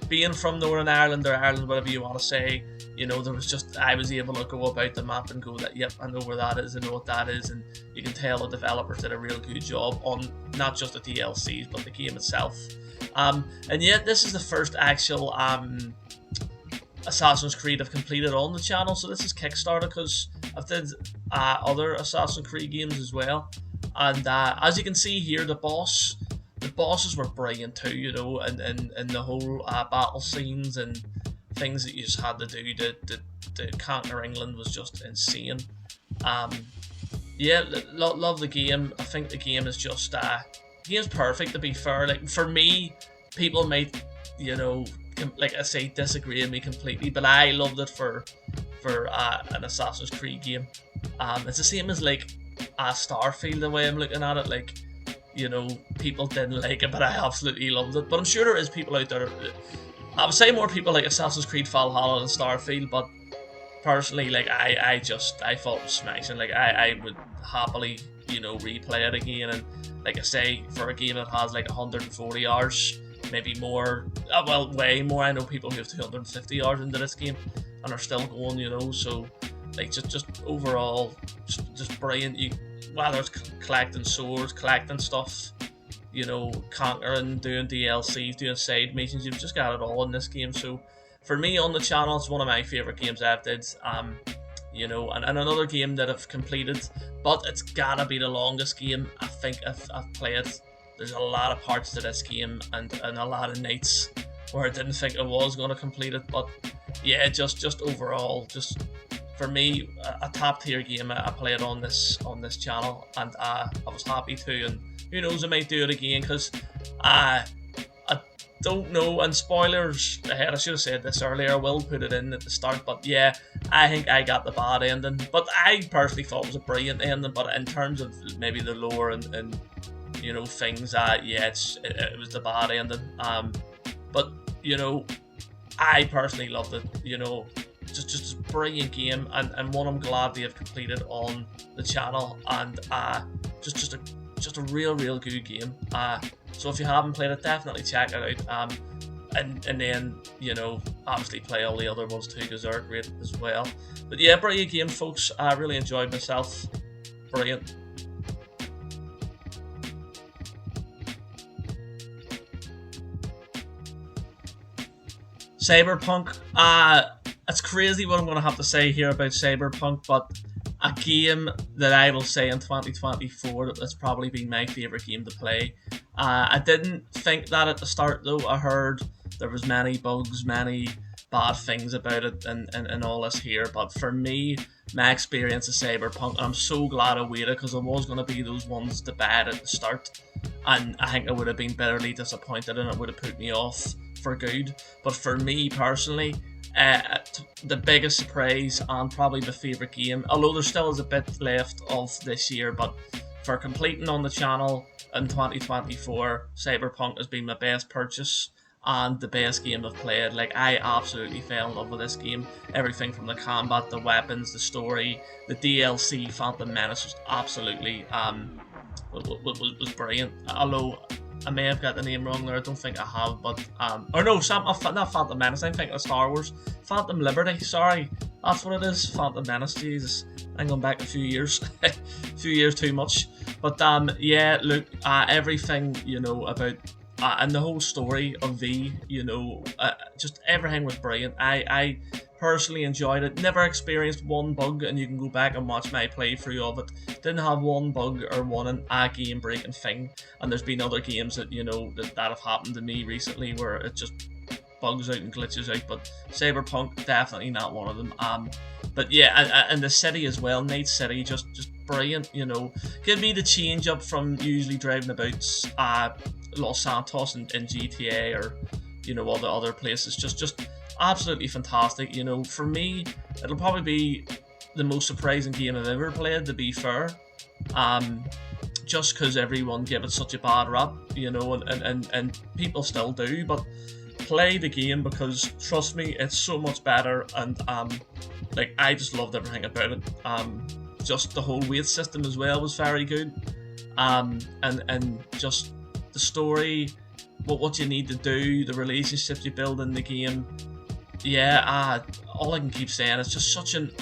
Being from Northern Ireland or Ireland, whatever you want to say. There was just, I was able to go about the map and go that, yep, I know where that is, I know what that is, and you can tell the developers did a real good job on not just the DLCs but the game itself. And yet this is the first actual Assassin's Creed I've completed on the channel. So this is Kickstarter, because I've did other Assassin's Creed games as well. And as you can see here, the bosses were brilliant too, and the whole battle scenes and things that you just had to do to conquer England was just insane. Love the game. I think the game is just the game's perfect, to be fair. Like, for me, people might like I say, disagree with me completely, but I loved it for an Assassin's Creed game. It's the same as like Starfield, the way I'm looking at it. Like, people didn't like it, but I absolutely loved it. But I'm sure there is people out there. I would say more people like Assassin's Creed Valhalla than Starfield, but personally, like, I thought it was smashing. Like, I would happily, replay it again. And like I say, for a game that has like 140 hours, maybe more, well, way more. I know people who have 250 hours into this game and are still going, so like, just overall, just brilliant. Whether it's collecting swords, collecting stuff, conquering, doing DLCs, doing side missions, you've just got it all in this game. So for me on the channel, it's one of my favourite games I've did. And another game that I've completed, but it's gotta be the longest game I think I've played. There's a lot of parts to this game, and a lot of nights where I didn't think I was going to complete it. But yeah, just overall, just for me, a top tier game I played on this channel, and I was happy to. And who knows, I might do it again, because I don't know, and spoilers ahead, I should have said this earlier, I will put it in at the start, but yeah, I think I got the bad ending, but I personally thought it was a brilliant ending. But in terms of maybe the lore and things, it was the bad ending. But I personally loved it. Just a brilliant game, and one I'm glad they have completed on the channel, and just a real good game. So if you haven't played it, definitely check it out. And then obviously play all the other ones too, because they're great as well. But yeah, brilliant game, folks. I really enjoyed myself. Brilliant. Cyberpunk. It's crazy what I'm going to have to say here about Cyberpunk, but again, game that I will say in 2024 that's probably been my favourite game to play. I didn't think that at the start though. I heard there was many bugs, many bad things about it and all this here, but for me, my experience of Cyberpunk, I'm so glad I waited, because I was going to be those ones to bad at the start, and I think I would have been bitterly disappointed and it would have put me off for good. But for me personally, the biggest surprise and probably my favourite game, although there still is a bit left of this year, but for completing on the channel in 2024, Cyberpunk has been my best purchase and the best game I've played. Like, I absolutely fell in love with this game. Everything from the combat, the weapons, the story, the DLC, Phantom Menace was absolutely was brilliant. Although I may have got the name wrong there, I don't think I have, but or no, not Phantom Menace, I'm thinking of Star Wars. Phantom Liberty, sorry, that's what it is. Phantom Menace, Jesus, I'm going back a few years, a few years too much. But yeah, look, everything about. And the whole story of V, just everything was brilliant. I personally enjoyed it. Never experienced one bug, and you can go back and watch my playthrough of it. Didn't have one bug or one game breaking thing. And there's been other games that that have happened to me recently where it just bugs out and glitches out. But Cyberpunk, definitely not one of them. But yeah, and the city as well, Night City, just brilliant. Give me the change up from usually driving about Los Santos in GTA or all the other places. Just absolutely fantastic. For me, it'll probably be the most surprising game I've ever played, to be fair. Just because everyone gave it such a bad rap, and people still do, but play the game, because trust me, it's so much better. And like, I just loved everything about it. Just the whole weight system as well was very good. And just the story, what you need to do, the relationships you build in the game. Yeah, all I can keep saying, it's just such an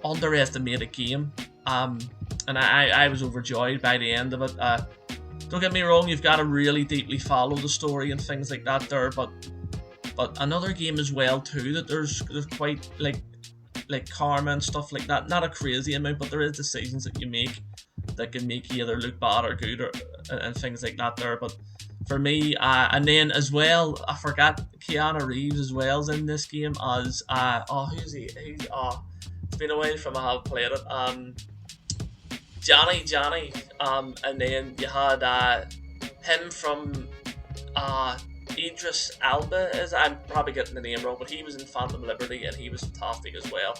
underestimated game. And I was overjoyed by the end of it. Don't get me wrong, you've got to really deeply follow the story and things like that there, but another game as well too, that there's quite like karma and stuff like that. Not a crazy amount, but there is decisions that you make that can make you either look bad or good, and things like that there. But for me, and then as well, I forgot Keanu Reeves as well is in this game as who's he? It's been a while from I have played it. Johnny, and then you had him from Idris Elba, I'm probably getting the name wrong, but he was in Phantom Liberty and he was fantastic as well.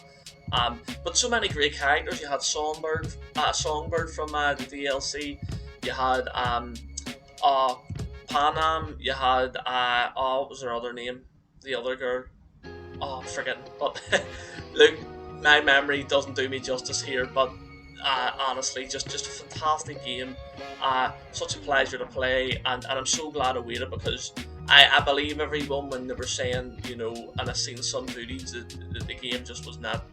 But so many great characters. You had Songbird from the DLC. You had Panam. You had what was her other name? The other girl. I'm forgetting. But look, my memory doesn't do me justice here. But honestly, just a fantastic game. Such a pleasure to play, and I'm so glad I waited, because I believe everyone when they were saying, and I've seen some footage that the game just was not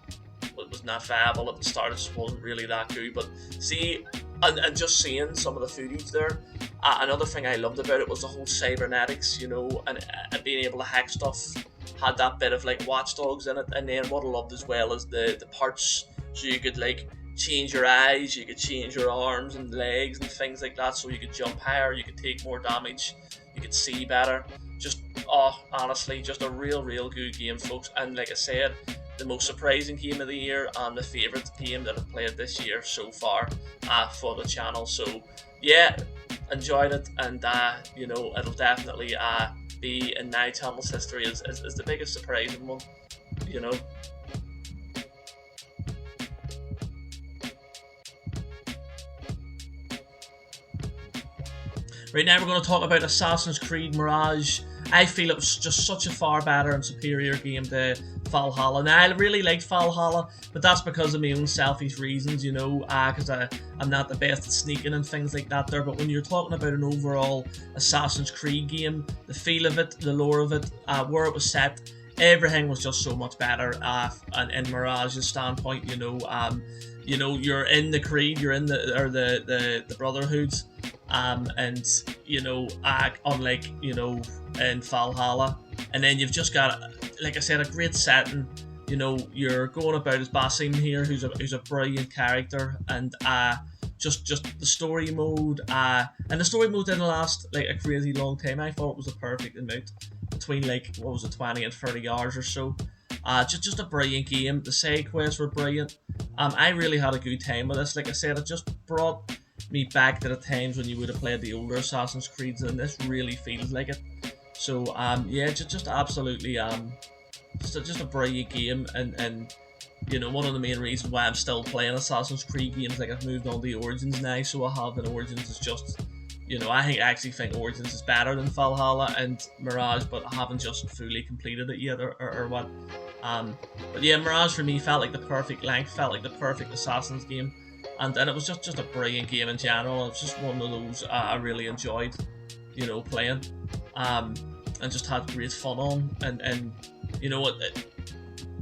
viable at the start. It just wasn't really that good. But see, and just seeing some of the footage there, another thing I loved about it was the whole cybernetics, and being able to hack stuff. Had that bit of like Watch Dogs in it, and then what I loved as well is the parts, so you could like change your eyes, you could change your arms and legs and things like that, so you could jump higher, you could take more damage, you could see better. Just honestly, just a real good game, folks. And like I said, the most surprising game of the year and the favourite game that I've played this year so far for the channel. So yeah, enjoyed it, and it'll definitely be in my channel's history as the biggest surprising one. Right now we're going to talk about Assassin's Creed Mirage. I feel it was just such a far better and superior game to Valhalla. Now, I really liked Valhalla, but that's because of my own selfish reasons, because I'm not the best at sneaking and things like that there. But when you're talking about an overall Assassin's Creed game, the feel of it, the lore of it, where it was set, everything was just so much better in Mirage's standpoint. You're in the Creed, you're in the Brotherhoods, and unlike in Valhalla, and then you've just got, like I said, a great setting, you know, you're going about as Basim here, who's a brilliant character, and just the story mode, and the story mode didn't last like a crazy long time. I thought it was a perfect amount, between like, what was it, 20 and 30 hours or so. Just a brilliant game. The side quests were brilliant. I really had a good time with this. Like I said, it just brought me back to the times when you would have played the older Assassin's Creeds, and this really feels like it. So yeah, just absolutely just a brilliant game, and you know, one of the main reasons why I'm still playing Assassin's Creed games. Like, I've moved on to Origins now, so I have, and Origins is just, you know, I actually think Origins is better than Valhalla and Mirage, but I haven't just fully completed it yet, or what. But yeah, Mirage for me felt like the perfect length, felt like the perfect Assassin's game, and it was just a brilliant game in general. It was just one of those I really enjoyed, you know, playing, and just had great fun on, and you know what.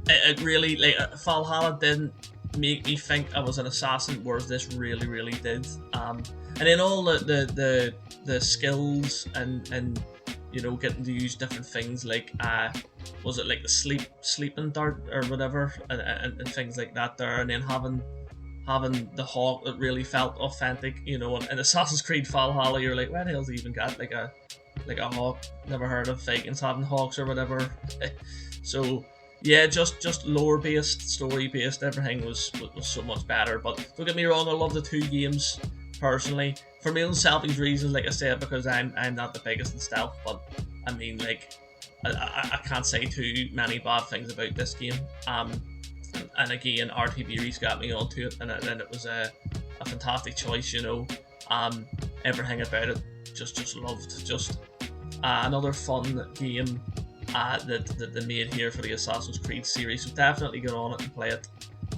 It really, like, Valhalla didn't make me think I was an assassin, whereas this really did. And then all the skills and you know, getting to use different things, like was it like the sleeping dart or whatever, and things like that there, and then having the hawk that really felt authentic, you know. And in Assassin's Creed Valhalla, you're like, where the hell's he even got like a hawk? Never heard of Vikings having hawks or whatever. So yeah, just lore based, story based, everything was so much better. But don't get me wrong, I love the two games personally, for my own selfish reasons, like I said, because I'm not the biggest in stealth. But I mean, like, I can't say too many bad things about this game. And again, RTB got me onto it, and it was a fantastic choice, you know. Everything about it, just loved. Just another fun game that they made here for the Assassin's Creed series. So definitely get on it and play it,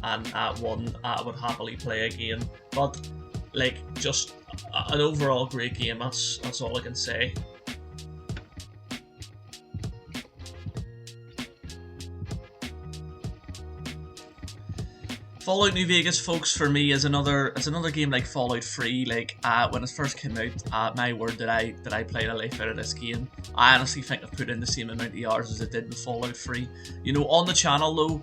and one I would happily play again. But like, just an overall great game. That's all I can say. Fallout New Vegas, folks, for me is another game like Fallout 3. Like, when it first came out, my word, did I play the life out of this game. I honestly think I've put in the same amount of hours as I did with Fallout 3. You know, on the channel though,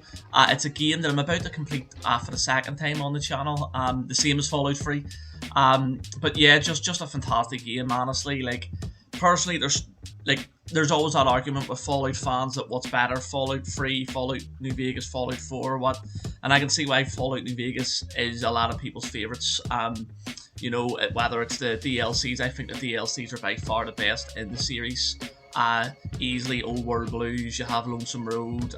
it's a game that I'm about to complete for the second time on the channel. The same as Fallout 3. But yeah, just a fantastic game, honestly. Like, personally, there's always that argument with Fallout fans that what's better, Fallout 3, Fallout New Vegas, Fallout 4, or what. And I can see why Fallout New Vegas is a lot of people's favourites. You know, whether it's the DLCs, I think the DLCs are by far the best in the series. Easily Old World Blues, you have Lonesome Road,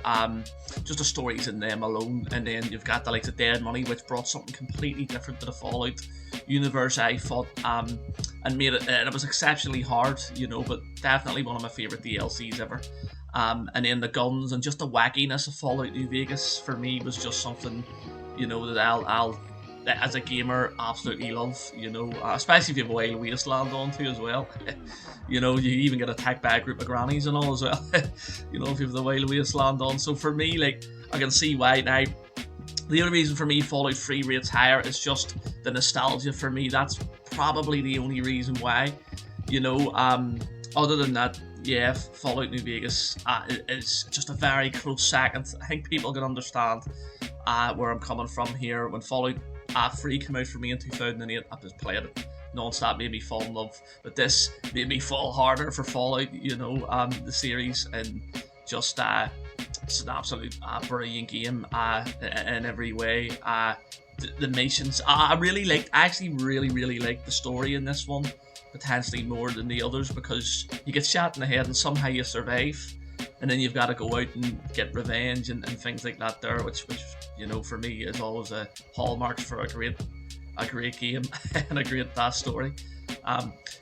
just the stories in them alone. And then you've got the likes of Dead Money, which brought something completely different to the Fallout universe, I thought, and made it, and it was exceptionally hard, you know, but definitely one of my favourite DLCs ever. And then the guns and just the wackiness of Fallout New Vegas for me was just something, you know, that I'll as a gamer absolutely love, you know, especially if you have Wild Wasteland on too as well. You know, you even get attacked by a group of grannies and all as well. You know, if you have the Wild Wasteland on. So for me, like, I can see why now. The only reason for me Fallout 3 rates higher is just the nostalgia for me. That's probably the only reason why, you know. Other than that, yeah, Fallout New Vegas is just a very close second. I think people can understand where I'm coming from here. When Fallout 3 came out for me in 2008, I just played it non-stop, made me fall in love. But this made me fall harder for Fallout, you know, the series, and just it's an absolute brilliant game in every way. The missions, I actually really liked the story in this one, potentially more than the others, because you get shot in the head and somehow you survive, and then you've got to go out and get revenge and things like that there, which you know, for me is always a hallmark for a great game and a great story.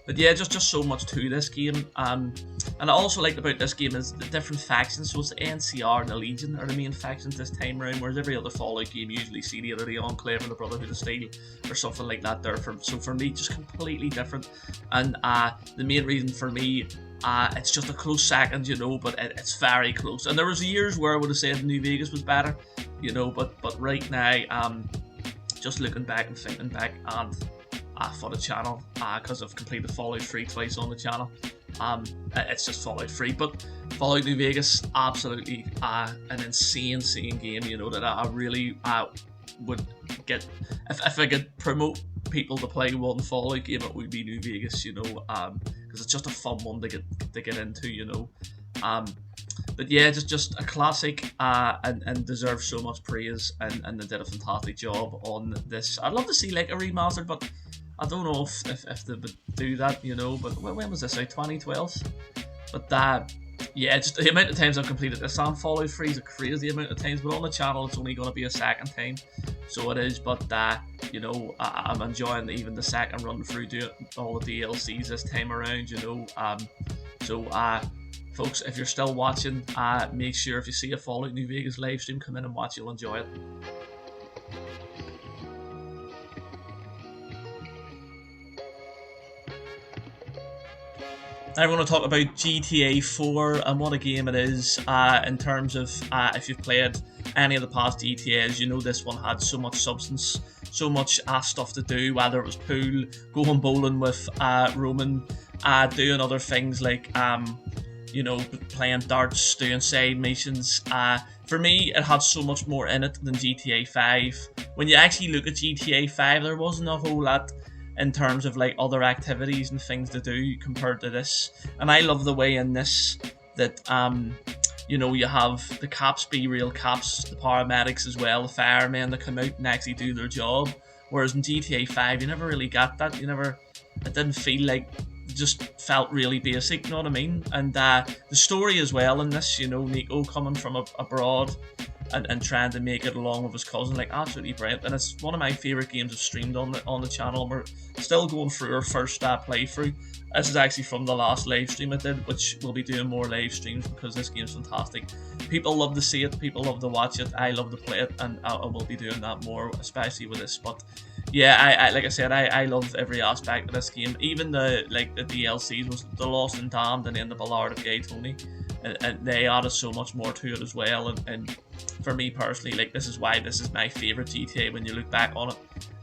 But yeah, just so much to this game. And I also liked about this game is the different factions. So it's the NCR and the Legion are the main factions this time around, whereas every other Fallout game you usually see either the Enclave or the Brotherhood of Steel or something like that there. So for me, just completely different. And the main reason for me, it's just a close second, you know, but it's very close. And there was years where I would have said New Vegas was better, you know, but right now, just looking back and thinking back, and for the channel, because I've completed Fallout 3 twice on the channel, It's just Fallout 3, but Fallout New Vegas, absolutely an insane game, you know, that I really would get, if I could promote people to play one Fallout game, it would be New Vegas, you know, because it's just a fun one to get into, you know. But yeah, just a classic, and deserves so much praise, and they did a fantastic job on this. I'd love to see like a remastered, but I don't know if they would do that, you know. But when was this out? 2012. But yeah, just the amount of times I've completed this on Fallout 3 is a crazy amount of times. But on the channel, it's only going to be a second time, so it is. But you know, I'm enjoying even the second run through doing all the DLCs this time around, you know. Folks, if you're still watching, make sure if you see a Fallout New Vegas live stream, come in and watch. You'll enjoy it. Now we're going to talk about GTA 4 and what a game it is, in terms of if you've played any of the past GTAs, you know this one had so much substance, so much stuff to do, whether it was pool, going bowling with Roman, doing other things like you know, playing darts, doing side missions. For me, it had so much more in it than GTA 5. When you actually look at GTA 5, there wasn't a whole lot in terms of like other activities and things to do compared to this. And I love the way in this that you know, you have the cops be real cops, the paramedics as well, the firemen that come out and actually do their job. Whereas in GTA 5, you never really got that. It didn't feel like, it just felt really basic, you know what I mean? And the story as well in this, you know, Nico coming from abroad and trying to make it along with his cousin, like, absolutely brilliant. And it's one of my favourite games I've streamed on the channel. We're still going through our first playthrough. This is actually from the last live stream I did, which we'll be doing more live streams because this game's fantastic. People love to see it, people love to watch it, I love to play it, and I will be doing that more, especially with this. But yeah, I like I said, I love every aspect of this game. Even the DLCs, was the Lost and Damned and then the Ballad of Gay Tony, and they added so much more to it as well. And for me personally, like, this is why this is my favourite GTA. When you look back on it,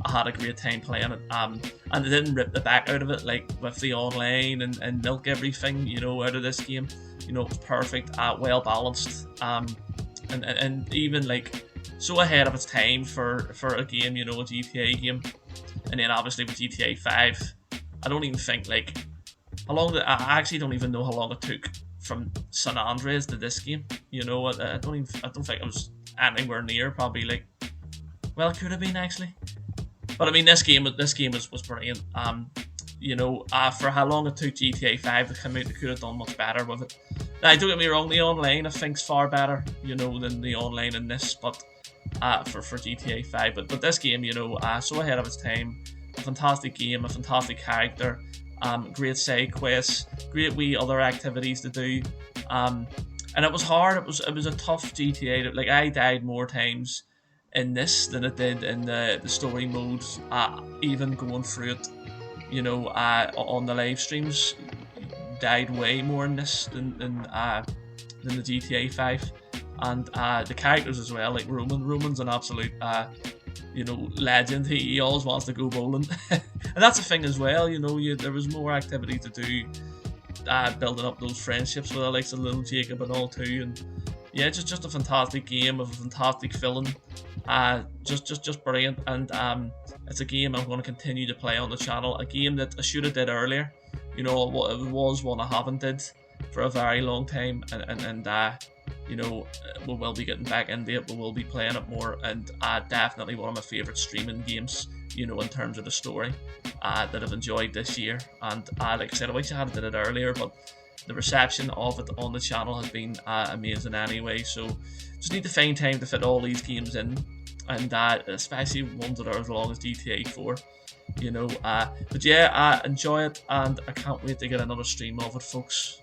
I had a great time playing it, and they didn't rip the back out of it, like with the online and milk everything, you know, out of this game. You know, it was perfect, well balanced, and even like so ahead of its time for a game, you know, a GTA game. And then obviously with GTA 5, I don't even think like I actually don't even know how long it took from San Andreas to this game. You know, I don't think it was anywhere near, probably like, well, it could have been actually. But I mean, this game was brilliant. You know, for how long it took GTA 5 to come out, they could have done much better with it. Now, don't get me wrong, the online I think's far better, you know, than the online in this, but for GTA 5. But this game, you know, so ahead of its time, a fantastic game, a fantastic character, great side quests, great wee other activities to do, and it was hard. It was a tough GTA. Like, I died more times in this than it did in the story modes, even going through it, you know, on the live streams. Died way more in this than the GTA 5, and the characters as well, like Roman's an absolute you know, legend. He always wants to go bowling. And that's the thing as well, you know, there was more activity to do, building up those friendships with the likes of little Jacob and all too. And yeah, just a fantastic game with a fantastic villain, just brilliant. And it's a game I'm going to continue to play on the channel, a game that I should have did earlier. You know, it was one I haven't did for a very long time, and you know, we will be getting back into it. We will be playing it more, and definitely one of my favourite streaming games, you know, in terms of the story that I've enjoyed this year. And like I said, I wish I had did it earlier, but the reception of it on the channel has been amazing anyway. So just need to find time to fit all these games in, and especially ones that are as long as GTA 4. You know, but yeah, enjoy it, and I can't wait to get another stream of it, folks.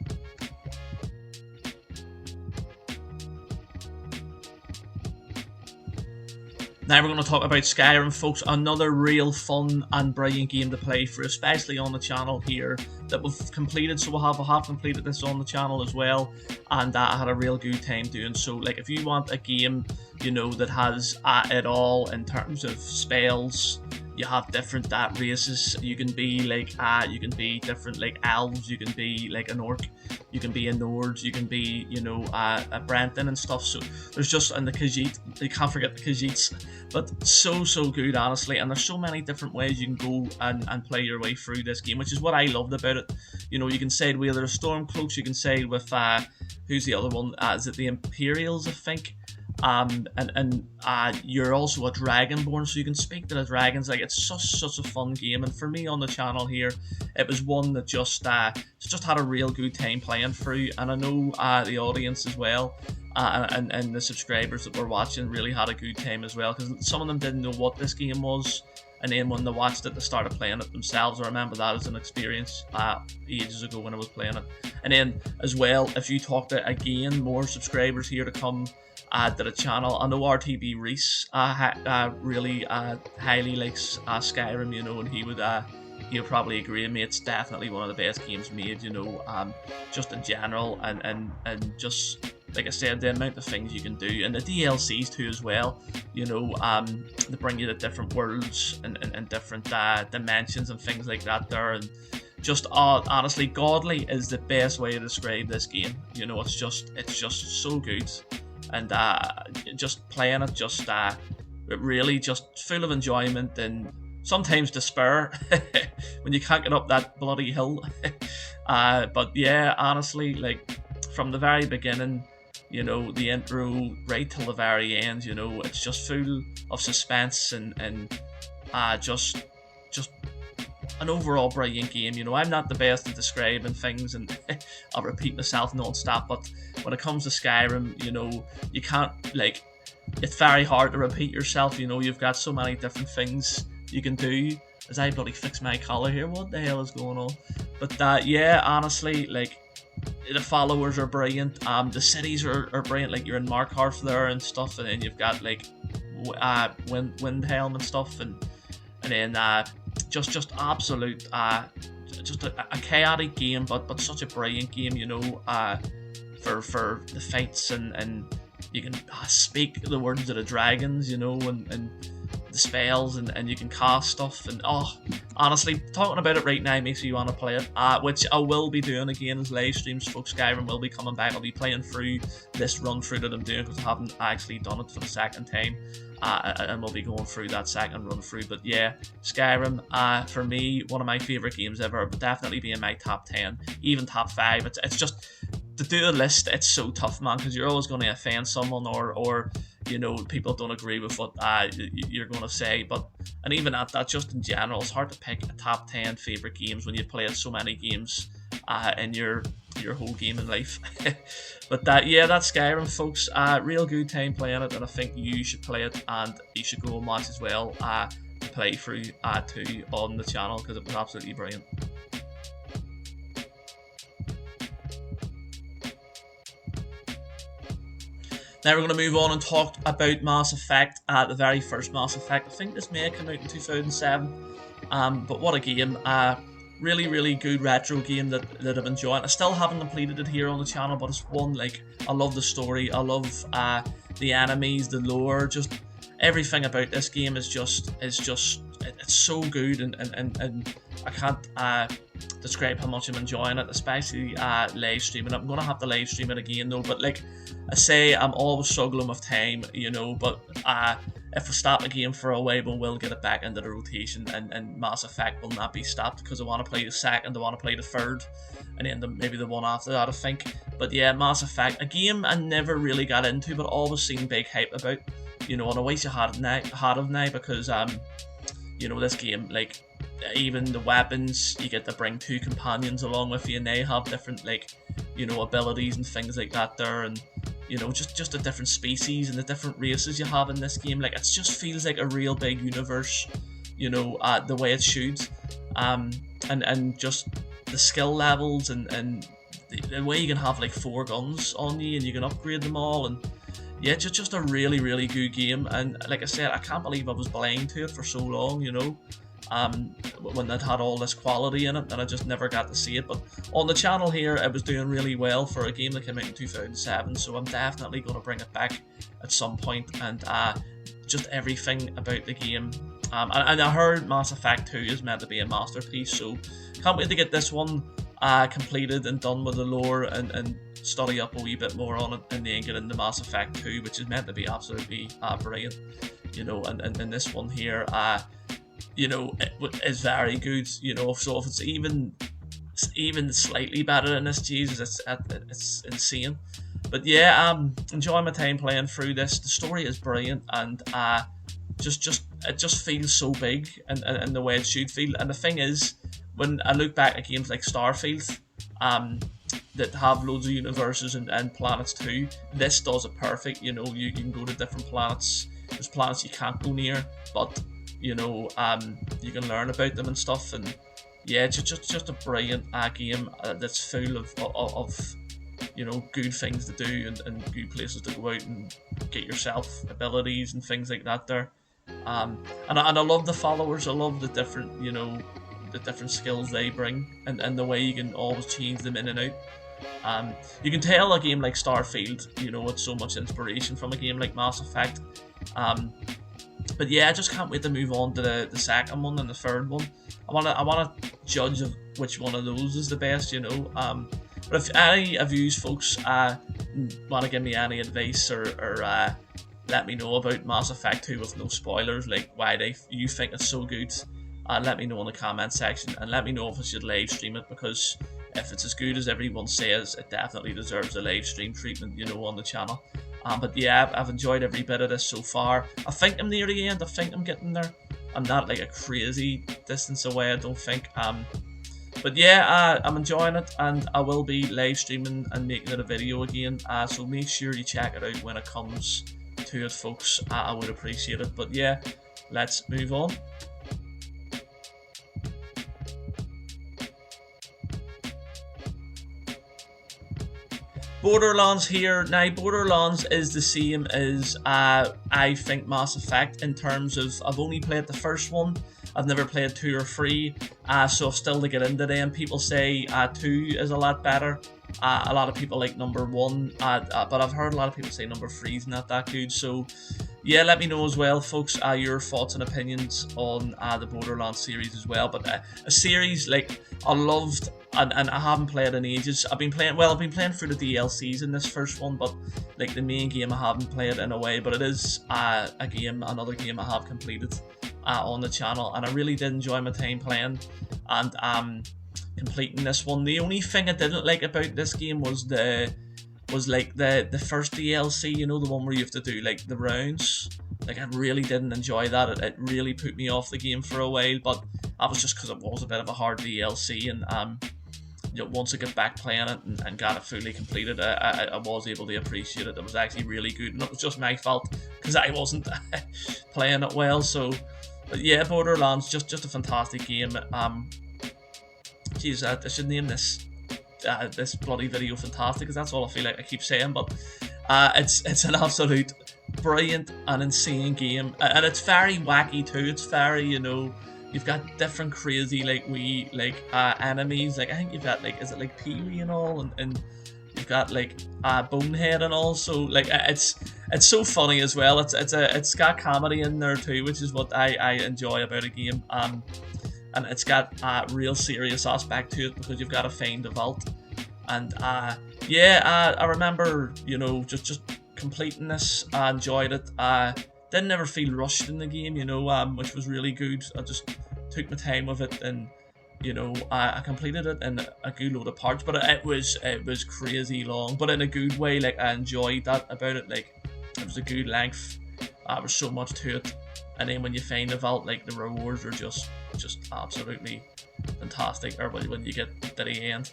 Now we're going to talk about Skyrim, folks. Another real fun and brilliant game to play for, especially on the channel here that we've completed. So I have completed this on the channel as well, and I had a real good time doing so. Like, if you want a game, you know, that has it all in terms of spells, you have different races. You can be like different like elves. You can be like an orc. You can be a Nord. You can be a Brenton and stuff. So there's just, and the Khajiit. You can't forget the Khajiits. But so good, honestly. And there's so many different ways you can go and play your way through this game, which is what I loved about it. You know, you can sail with either Stormcloaks. You can sail with who's the other one? Is it the Imperials? I think. And you're also a dragonborn, so you can speak to the dragons. Like, it's such a fun game, and for me on the channel here, it was one that just had a real good time playing through, and I know the audience as well, and the subscribers that were watching really had a good time as well, because some of them didn't know what this game was, and then when they watched it, they started playing it themselves. I remember that as an experience ages ago when I was playing it. And then as well, if you talk to again more subscribers here to come to the channel, I know RTB Reese really highly likes Skyrim, you know, and he'll probably agree with me. It's definitely one of the best games made, you know, just in general, and just like I said, the amount of things you can do, and the DLCs too as well, you know, they bring you to different worlds and different dimensions and things like that there, and just honestly, godly is the best way to describe this game. You know, it's just so good, and just playing it, just it really just full of enjoyment and sometimes despair when you can't get up that bloody hill. But yeah, honestly, like from the very beginning, you know, the intro right till the very end, you know, it's just full of suspense and just an overall brilliant game. You know, I'm not the best at describing things, and I'll repeat myself non-stop, but when it comes to Skyrim, you know, you can't, like, it's very hard to repeat yourself. You know, you've got so many different things you can do. As I bloody fix my collar here, what the hell is going on? But yeah, honestly, like, the followers are brilliant. The cities are brilliant. Like, you're in Markarth there and stuff, and then you've got like Windhelm and stuff, and then just absolute just a chaotic game, but such a brilliant game. You know, for the fights, and you can speak the words of the dragons. You know, and the spells, and you can cast stuff, and honestly, talking about it right now makes me want to play it, which I will be doing again as live streams, folks. Skyrim will be coming back. I'll be playing through this run through that I'm doing, because I haven't actually done it for the second time, and we'll be going through that second run through. But yeah, Skyrim, for me, one of my favourite games ever, but definitely be in my top 10, even top 5. It's just, to do a list, it's so tough, man, because you're always going to offend someone, or you know, people don't agree with what you're going to say. And even at that, just in general, it's hard to pick a top 10 favourite games when you've played so many games in your whole gaming life. But yeah, that's Skyrim, folks. Real good time playing it, and I think you should play it, and you should go and watch as well play through too on the channel, because it was absolutely brilliant. Now we're going to move on and talk about Mass Effect, the very first Mass Effect. I think this may have come out in 2007, but what a game. Really good retro game that I've enjoyed. I still haven't completed it here on the channel, but it's one, like, I love the story, I love the enemies, the lore, just everything about this game is just it's so good, and I can't describe how much I'm enjoying it, especially live streaming. I'm gonna have to live stream it again though, but like I say, I'm always struggling with time, you know, but if I stop the game for a while, we will get it back into the rotation, and Mass Effect will not be stopped, because I want to play the second, I want to play the third, and then maybe the one after that, I think. But yeah, Mass Effect, a game I never really got into, but always seen big hype about, you know, and I wish I had it now, because you know, this game, like, even the weapons, you get to bring 2 companions along with you, and they have different, like, you know, abilities and things like that there, and you know, just the different species and the different races you have in this game. Like, it just feels like a real big universe, you know, the way it should, and just the skill levels, and the way you can have like 4 guns on you and you can upgrade them all, and yeah, just a really good game. And like I said, I can't believe I was blind to it for so long, you know. when it had all this quality in it, and I just never got to see it. But on the channel here, it was doing really well for a game that came out in 2007, so I'm definitely going to bring it back at some point, and just everything about the game. And I heard Mass Effect 2 is meant to be a masterpiece, so can't wait to get this one completed and done with the lore, and study up a wee bit more on it, and then get into Mass Effect 2, which is meant to be absolutely brilliant, you know. And this one here, you know, it is very good, you know. So if it's even slightly better than this, Jesus, it's insane. But yeah, enjoying my time playing through this. The story is brilliant, and it just feels so big, and the way it should feel. And the thing is, when I look back at games like Starfield, that have loads of universes and planets too, this does it perfect. You know, you can go to different planets. There's planets you can't go near, but you know, you can learn about them and stuff. And yeah, it's just a brilliant game that's full of you know, good things to do, and good places to go out and get yourself abilities and things like that there. And I love the followers. I love the different, you know, the different skills they bring, and the way you can always change them in and out. You can tell a game like Starfield, you know, it's so much inspiration from a game like Mass Effect. But yeah, I just can't wait to move on to the second one and the third one. I wanna judge of which one of those is the best, you know. But if any of you folks want to give me any advice, or let me know about Mass Effect 2 with no spoilers, like why you think it's so good, let me know in the comment section, and let me know if I should live stream it, because if it's as good as everyone says, it definitely deserves a live stream treatment, you know, on the channel. But yeah, I've enjoyed every bit of this so far. I think I'm near the end. I think I'm getting there. I'm not like a crazy distance away, I don't think. But yeah, I'm enjoying it, and I will be live streaming and making it a video again. So make sure you check it out when it comes to it, folks. I would appreciate it. But yeah, let's move on. Borderlands here. Now, Borderlands is the same as I think Mass Effect, in terms of I've only played the first one. I've never played 2 or 3, so I've still to get into them. People say 2 is a lot better. A lot of people like number 1, but I've heard a lot of people say number 3 is not that good. So yeah, let me know as well, folks, your thoughts and opinions on the Borderlands series as well. But a series like I loved, and I haven't played in ages. I've been playing through the DLCs in this first one, but like the main game I haven't played in a way. But it is another game I have completed on the channel, and I really did enjoy my time playing and completing this one. The only thing I didn't like about this game was the first DLC, you know, the one where you have to do like the rounds. Like I really didn't enjoy that. It really put me off the game for a while, but that was just because it was a bit of a hard DLC, and you know, once I got back playing it and got it fully completed, I was able to appreciate it. It was actually really good, and it was just my fault because I wasn't playing it well. So, but yeah, Borderlands, just a fantastic game. Geez, I should name this bloody video fantastic, because that's all I feel like I keep saying. But it's an absolute brilliant and insane game, and it's very wacky too. It's very, you know, you've got different crazy enemies. Like I think you've got is it like Pee-wee and all, and you've got like Bonehead and all. So like it's so funny as well. It's got comedy in there too, which is what I enjoy about a game. And it's got a real serious aspect to it, because you've got to find the vault. And yeah, I remember, you know, just completing this. I enjoyed it. Didn't ever feel rushed in the game, you know, which was really good. I just took my time with it, and you know, I completed it in a good load of parts. But it was crazy long, but in a good way. Like I enjoyed that about it. Like it was a good length. There was so much to it. And then when you find the vault, like the rewards are just absolutely fantastic, or when you get to the end.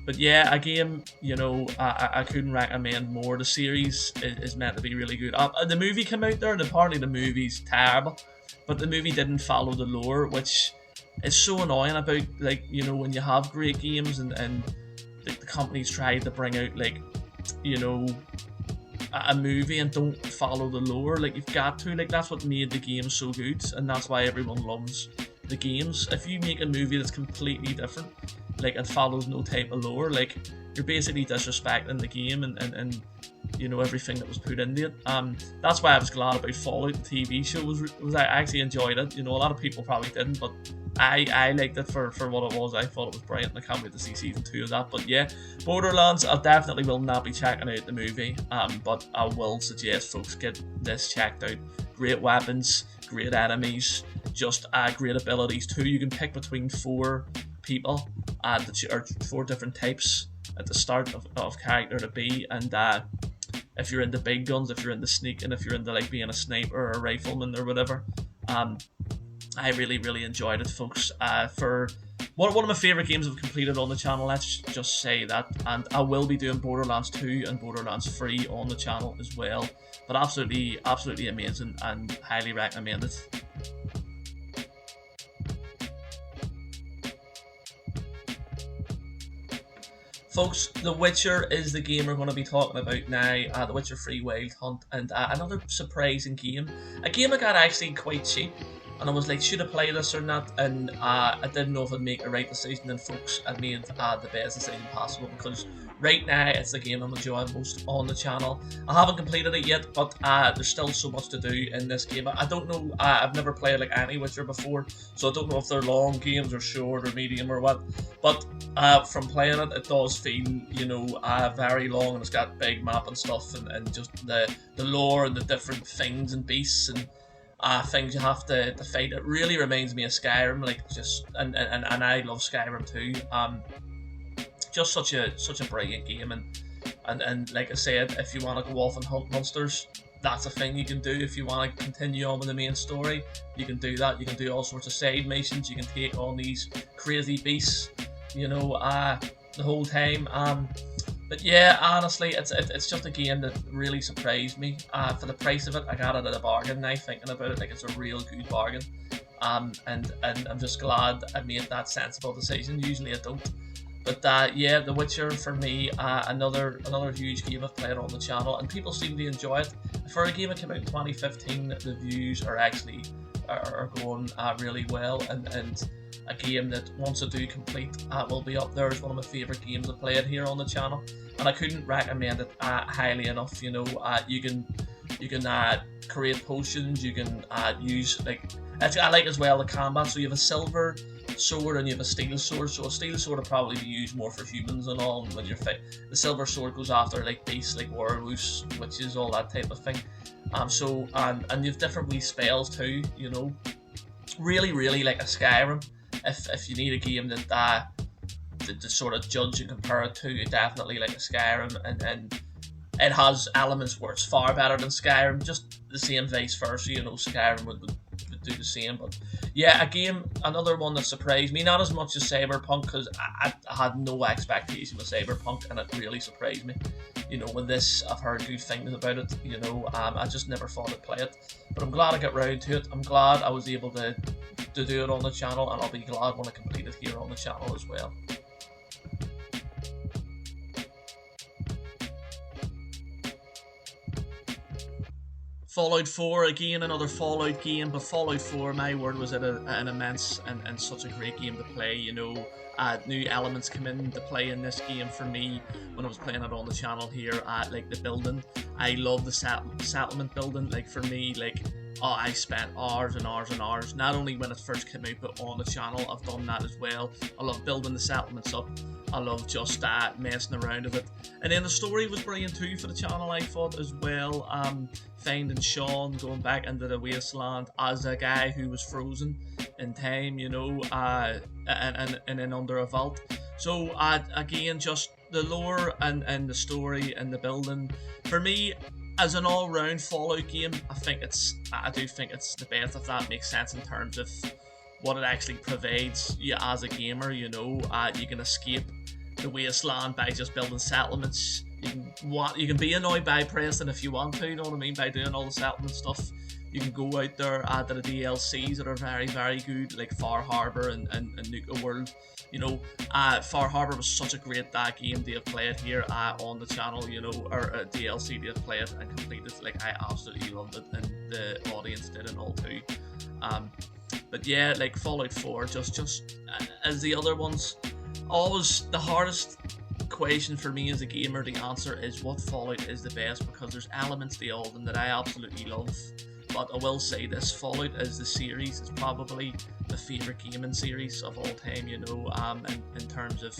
But yeah, a game, you know, I couldn't recommend more. The series is meant to be really good. The movie came out there, and apparently the movie's terrible, but the movie didn't follow the lore, which is so annoying about, like, you know, when you have great games and the companies try to bring out, like, you know, a movie and don't follow the lore. Like, you've got to. Like, that's what made the game so good, and that's why everyone loves the games. If you make a movie that's completely different, like, and follows no type of lore, like, you're basically disrespecting the game and you know, everything that was put into it. That's why I was glad about Fallout, the TV show. Was I actually enjoyed it. You know, a lot of people probably didn't, but I liked it for what it was. I thought it was brilliant, and I can't wait to see season 2 of that. But yeah, Borderlands, I definitely will not be checking out the movie, but I will suggest folks get this checked out. Great weapons, great enemies, just great abilities too. You can pick between 4 people, or 4 different types at the start of character to be, and if you're into big guns, if you're into sneaking, if you're into like being a sniper or a rifleman or whatever, I really enjoyed it, folks. For one of my favourite games I've completed on the channel, let's just say that, and I will be doing Borderlands 2 and Borderlands 3 on the channel as well, but absolutely amazing and highly recommended. Folks, The Witcher is the game we're going to be talking about now, The Witcher 3 Wild Hunt, and another surprising game. A game I got actually quite cheap, and I was like, should I play this or not? And I didn't know if I'd make the right decision, and folks, I made the best decision possible, because right now it's the game I'm enjoying most on the channel. I haven't completed it yet, but there's still so much to do in this game. I don't know, I've never played like any Witcher before, so I don't know if they're long games or short or medium or what, but from playing it, it does feel, you know, very long, and it's got big map and stuff, and just the lore and the different things and beasts and things you have to fight. It really reminds me of Skyrim, like, just and I love Skyrim too. Just such a brilliant game, and like I said, if you want to go off and hunt monsters, that's a thing you can do. If you want to continue on with the main story, you can do that. You can do all sorts of side missions. You can take on these crazy beasts, you know, the whole time. But yeah, honestly, it's just a game that really surprised me. For the price of it, I got it at a bargain. Now thinking about it, like, it's a real good bargain. And I'm just glad I made that sensible decision. Usually I don't. But yeah, The Witcher for me, another huge game I've played on the channel, and people seem to enjoy it. For a game that came out in 2015, the views are actually going really well, and a game that once I do complete will be up there as one of my favourite games I played here on the channel, and I couldn't recommend it highly enough. You know, you can create potions, you can use, like, I like as well the combat. So you have a silver sword and you have a steel sword. So a steel sword will probably be used more for humans and all, and when you're fit. The silver sword goes after like beasts, like werewolves, witches, all that type of thing. So and you have different wee spells too. You know, really like a Skyrim. If you need a game that to sort of judge and compare it to, definitely like a Skyrim, and it has elements where it's far better than Skyrim. Just the same vice versa. You know, Skyrim would do the same. But yeah, a game, another one that surprised me, not as much as Cyberpunk, because I had no expectation with Cyberpunk, and it really surprised me. You know, with this, I've heard good things about it. You know, I just never thought I'd play it, but I'm glad I got round to it. I'm glad I was able to do it on the channel, and I'll be glad when I complete it here on the channel as well. Fallout 4, again, another Fallout game, but Fallout 4, my word, was it an immense and such a great game to play. You know, new elements come into play in this game for me when I was playing it on the channel here. Like the building, I love the settlement building. Like, for me, like, I spent hours and hours, not only when it first came out, but on the channel. I've done that as well. I love building the settlements up. I love just messing around with it. And then the story was brilliant too for the channel, I thought, as well. Finding Sean, going back into the wasteland as a guy who was frozen in time, you know, and then under a vault. So again, just the lore and the story and the building. For me, as an all-round Fallout game, I do think it's the best, if that makes sense, in terms of what it actually provides you as a gamer. You know, you can escape the wasteland by just building settlements. You can be annoyed by Preston if you want to, you know what I mean, by doing all the settlement stuff. You can go out there to the DLCs that are very, very good, like Far Harbor and Nuka World. You know, Far Harbor was such a great game to have played here on the channel, you know, or DLC to have played and completed. Like, I absolutely loved it, and the audience did and all too. But yeah, like Fallout 4, just as the other ones, always the hardest question for me as a gamer to answer is what Fallout is the best, because there's elements to all of them that I absolutely love. But I will say this, Fallout as the series is probably the favourite gaming series of all time, you know, in terms of,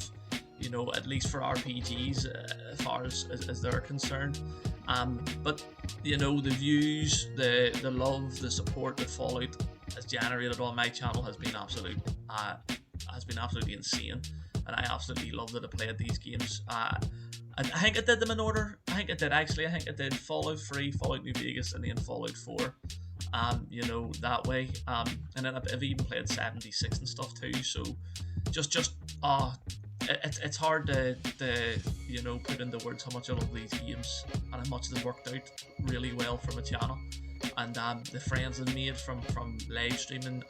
you know, at least for RPGs, as far as they're concerned. But, you know, the views, the love, the support that Fallout has generated on my channel has been absolutely insane, and I absolutely love that I played these games. I think I did them in order. I think I did Fallout 3, Fallout New Vegas, and then Fallout 4. You know, that way. And then I've even played 76 and stuff too. So, it's hard to you know, put into words how much I love these games and how much they've worked out really well for my channel. And the friends I've made from live streaming,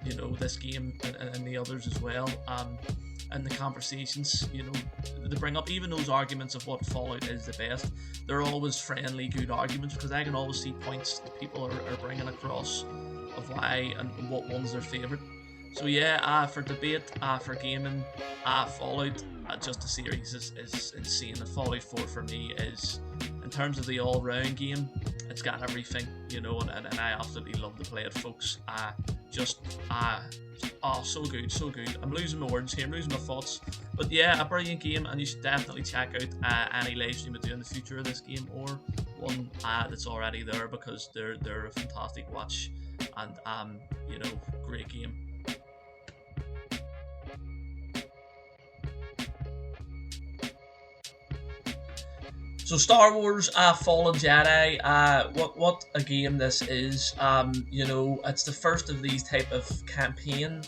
you know, this game and the others as well. And the conversations, you know, they bring up, even those arguments of what Fallout is the best, they're always friendly, good arguments, because I can always see points that people are bringing across of why and what one's their favourite. So yeah, for debate, for gaming, Fallout, just the series is insane. And Fallout 4 for me is, in terms of the all-round game, it's got everything, you know, and I absolutely love to play it, folks. So good, so good. I'm losing my words here, I'm losing my thoughts. But yeah, a brilliant game, and you should definitely check out any live stream I do in the future of this game, or one that's already there, because they're a fantastic watch, and you know, great game. So Star Wars Fallen Jedi, what a game this is. You know, it's the first of these type of campaign,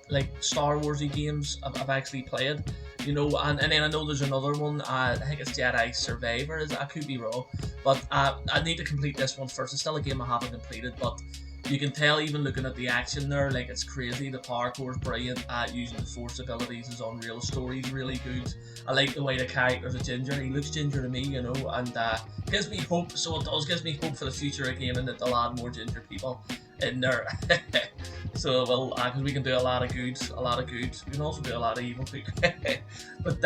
like Star Warsy games I've actually played. You know, and then I know there's another one, I think it's Jedi Survivor, I could be wrong. But I need to complete this one first. It's still a game I haven't completed, but you can tell even looking at the action there, like, it's crazy. The parkour is brilliant. Using the Force abilities is unreal. Story's really good. I like the way the character's a ginger. He looks ginger to me, you know, and gives me hope. So it does, gives me hope for the future of gaming, that they'll add more ginger people in there. So, well, because we can do a lot of good. We can also do a lot of evil too. But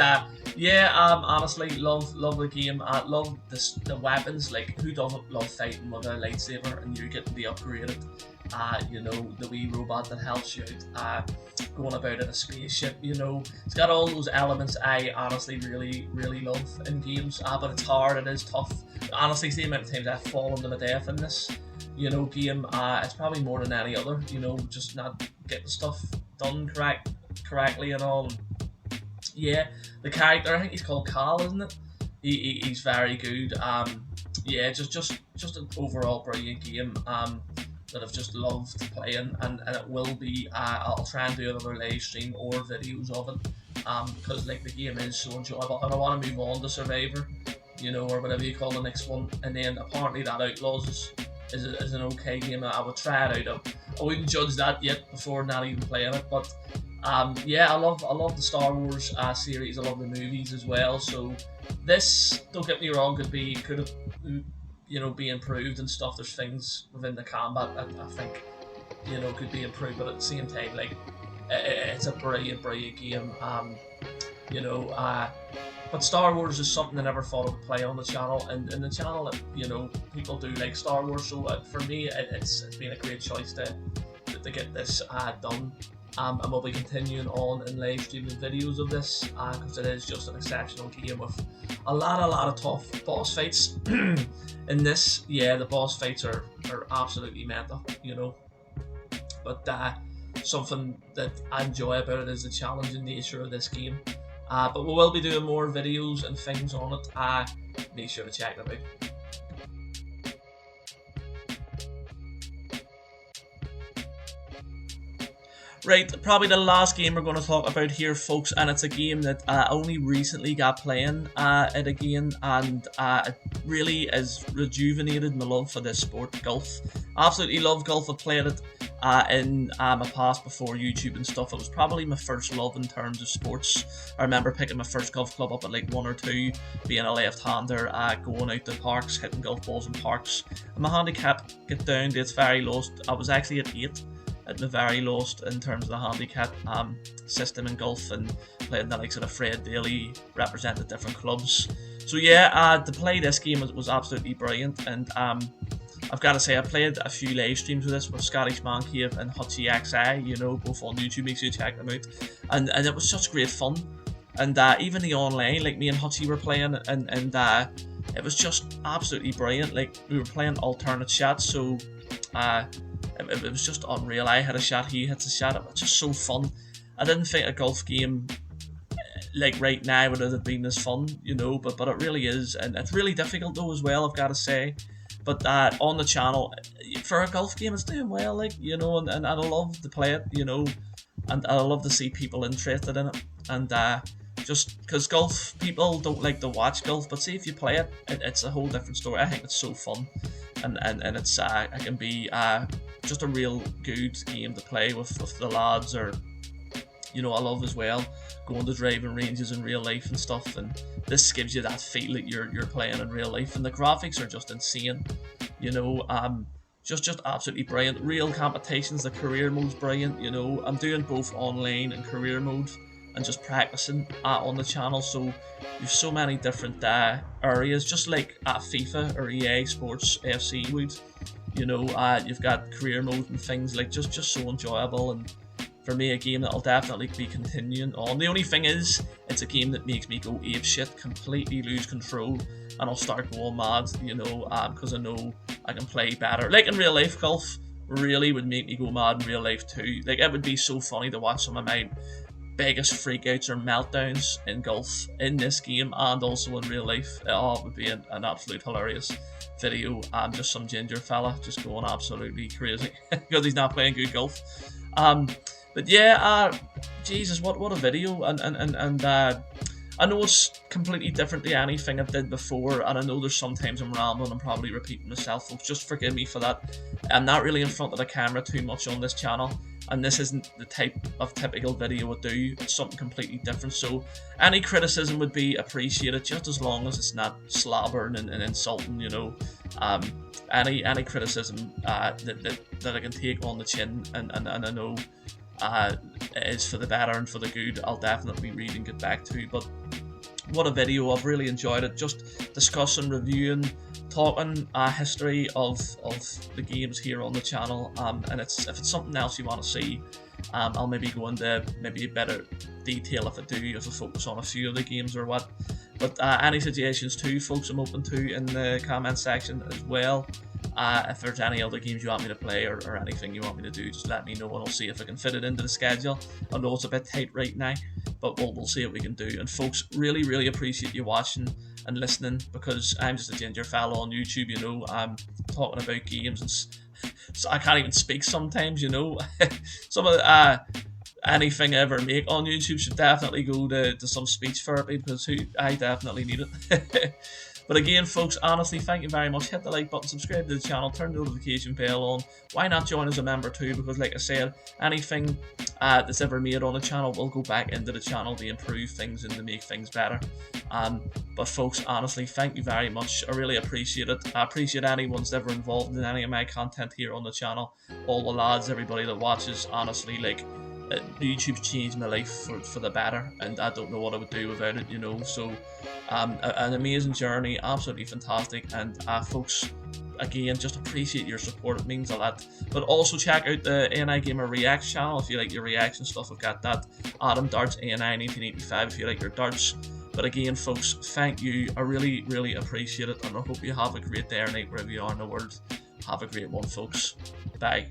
yeah, honestly, love the game. Love the weapons. Like, who doesn't love fighting with a lightsaber and you're getting the upgraded, you know, the wee robot that helps you out, going about in a spaceship. You know, it's got all those elements I honestly really love in games. But it's hard. It is tough. Honestly, see the amount of times I've fallen to my death in this, you know, game. It's probably more than any other, you know, just not getting stuff done correctly and all. And yeah, the character, I think he's called Cal, isn't it? He's very good. Yeah, just an overall brilliant game that I've just loved playing, and it will be. I'll try and do another live stream or videos of it, because like the game is so enjoyable, and I want to move on to Survivor, you know, or whatever you call the next one. And then apparently that Outlaws is an okay game. I would try it out. I wouldn't judge that yet before not even playing it, but yeah, I love the Star Wars series. I love the movies as well. So this, don't get me wrong, could have, you know, be improved and stuff. There's things within the combat that I think, you know, could be improved, but at the same time, like, it's a brilliant game. You know, but Star Wars is something I never thought I would play on the channel, and the channel, you know, people do like Star Wars, so for me, it's been a great choice to get this done. And we'll be continuing on in live streaming videos of this, because it is just an exceptional game with a lot of tough boss fights. In this, yeah, the boss fights are absolutely mental, you know. But something that I enjoy about it is the challenging nature of this game. But we will be doing more videos and things on it. Make sure to check them out. Right, probably the last game we're going to talk about here, folks, and it's a game that I only recently got playing it again, and it really has rejuvenated my love for this sport, golf. Absolutely love golf. I played it in my past before YouTube and stuff. It was probably my first love in terms of sports. I remember picking my first golf club up at like 1 or 2, being a left-hander, going out to parks, hitting golf balls in parks. And my handicap get down to its very lowest. I was actually at 8. At the very lowest in terms of the handicap system in golf, and playing the likes of Fred Daly, represented different clubs. So yeah, to play this game was absolutely brilliant, and I've got to say I played a few live streams with this with Scottish Man Cave and HutchieXI, you know, both on YouTube, make sure you check them out, and it was such great fun, and even the online, like me and Hutchie were playing, and it was just absolutely brilliant. Like we were playing alternate shots, so it was just unreal. I had a shot, he hits a shot. It was just so fun. I didn't think a golf game like right now would have been as fun, you know, but it really is, and it's really difficult though as well, I've got to say. But on the channel, for a golf game, it's doing well, like, you know, and I love to play it, you know, and I love to see people interested in it, and just because golf, people don't like to watch golf, but see if you play it, it's a whole different story. I think it's so fun, and it's it can be just a real good game to play with the lads, or, you know, I love as well going to driving ranges in real life and stuff, and this gives you that feel that you're playing in real life, and the graphics are just insane, you know, just absolutely brilliant. Real competitions, the career mode's brilliant, you know. I'm doing both online and career mode, and just practicing on the channel, so you've so many different areas, just like at FIFA or EA Sports FC would, you know. You've got career mode and things like just so enjoyable, and for me, a game that I'll definitely be continuing on. The only thing is, it's a game that makes me go apeshit, completely lose control, and I'll start going mad, you know, because I know I can play better. Like in real life, golf really would make me go mad in real life too. Like, it would be so funny to watch some of my biggest freakouts or meltdowns in golf in this game and also in real life. Oh, it would be an absolute hilarious video. Just some ginger fella just going absolutely crazy because he's not playing good golf. But yeah, Jesus, what a video, and I know it's completely different to anything I've did before, and I know there's sometimes I'm rambling and probably repeating myself, folks. Just forgive me for that. I'm not really in front of the camera too much on this channel, and this isn't the type of typical video I do. It's something completely different, so any criticism would be appreciated, just as long as it's not slobbering and insulting, you know. Any criticism that I can take on the chin, and I know is for the better and for the good, I'll definitely read and get back to. But what a video, I've really enjoyed it, just discussing, reviewing, talking history of the games here on the channel, and if it's something else you want to see, I'll maybe go into maybe a better detail if I focus on a few of the games or what. But any suggestions too, folks, I'm open to in the comment section as well. If there's any other games you want me to play, or anything you want me to do, just let me know, and I'll see if I can fit it into the schedule. I know it's a bit tight right now, but we'll see what we can do. And folks, really appreciate you watching and listening, because I'm just a ginger fella on YouTube, you know. I'm talking about games, and so I can't even speak sometimes, you know. Some of anything I ever make on YouTube should definitely go to some speech therapy, because I definitely need it. But again, folks, honestly, thank you very much. Hit the like button, subscribe to the channel, turn the notification bell on. Why not join as a member too? Because like I said, anything that's ever made on the channel will go back into the channel to improve things and to make things better. But folks, honestly, thank you very much. I really appreciate it. I appreciate anyone that's ever involved in any of my content here on the channel. All the lads, everybody that watches, honestly, like, YouTube's changed my life for the better, and I don't know what I would do without it, you know. So an amazing journey, absolutely fantastic, and folks, again, just appreciate your support, it means a lot. But also check out the the.NI.gamerreacts channel if you like your reaction stuff. I've got that. Adam Darts ANI 1985 if you like your darts. But again, folks, thank you. I really appreciate it, and I hope you have a great day or night wherever you are in the world. Have a great one, folks. Bye.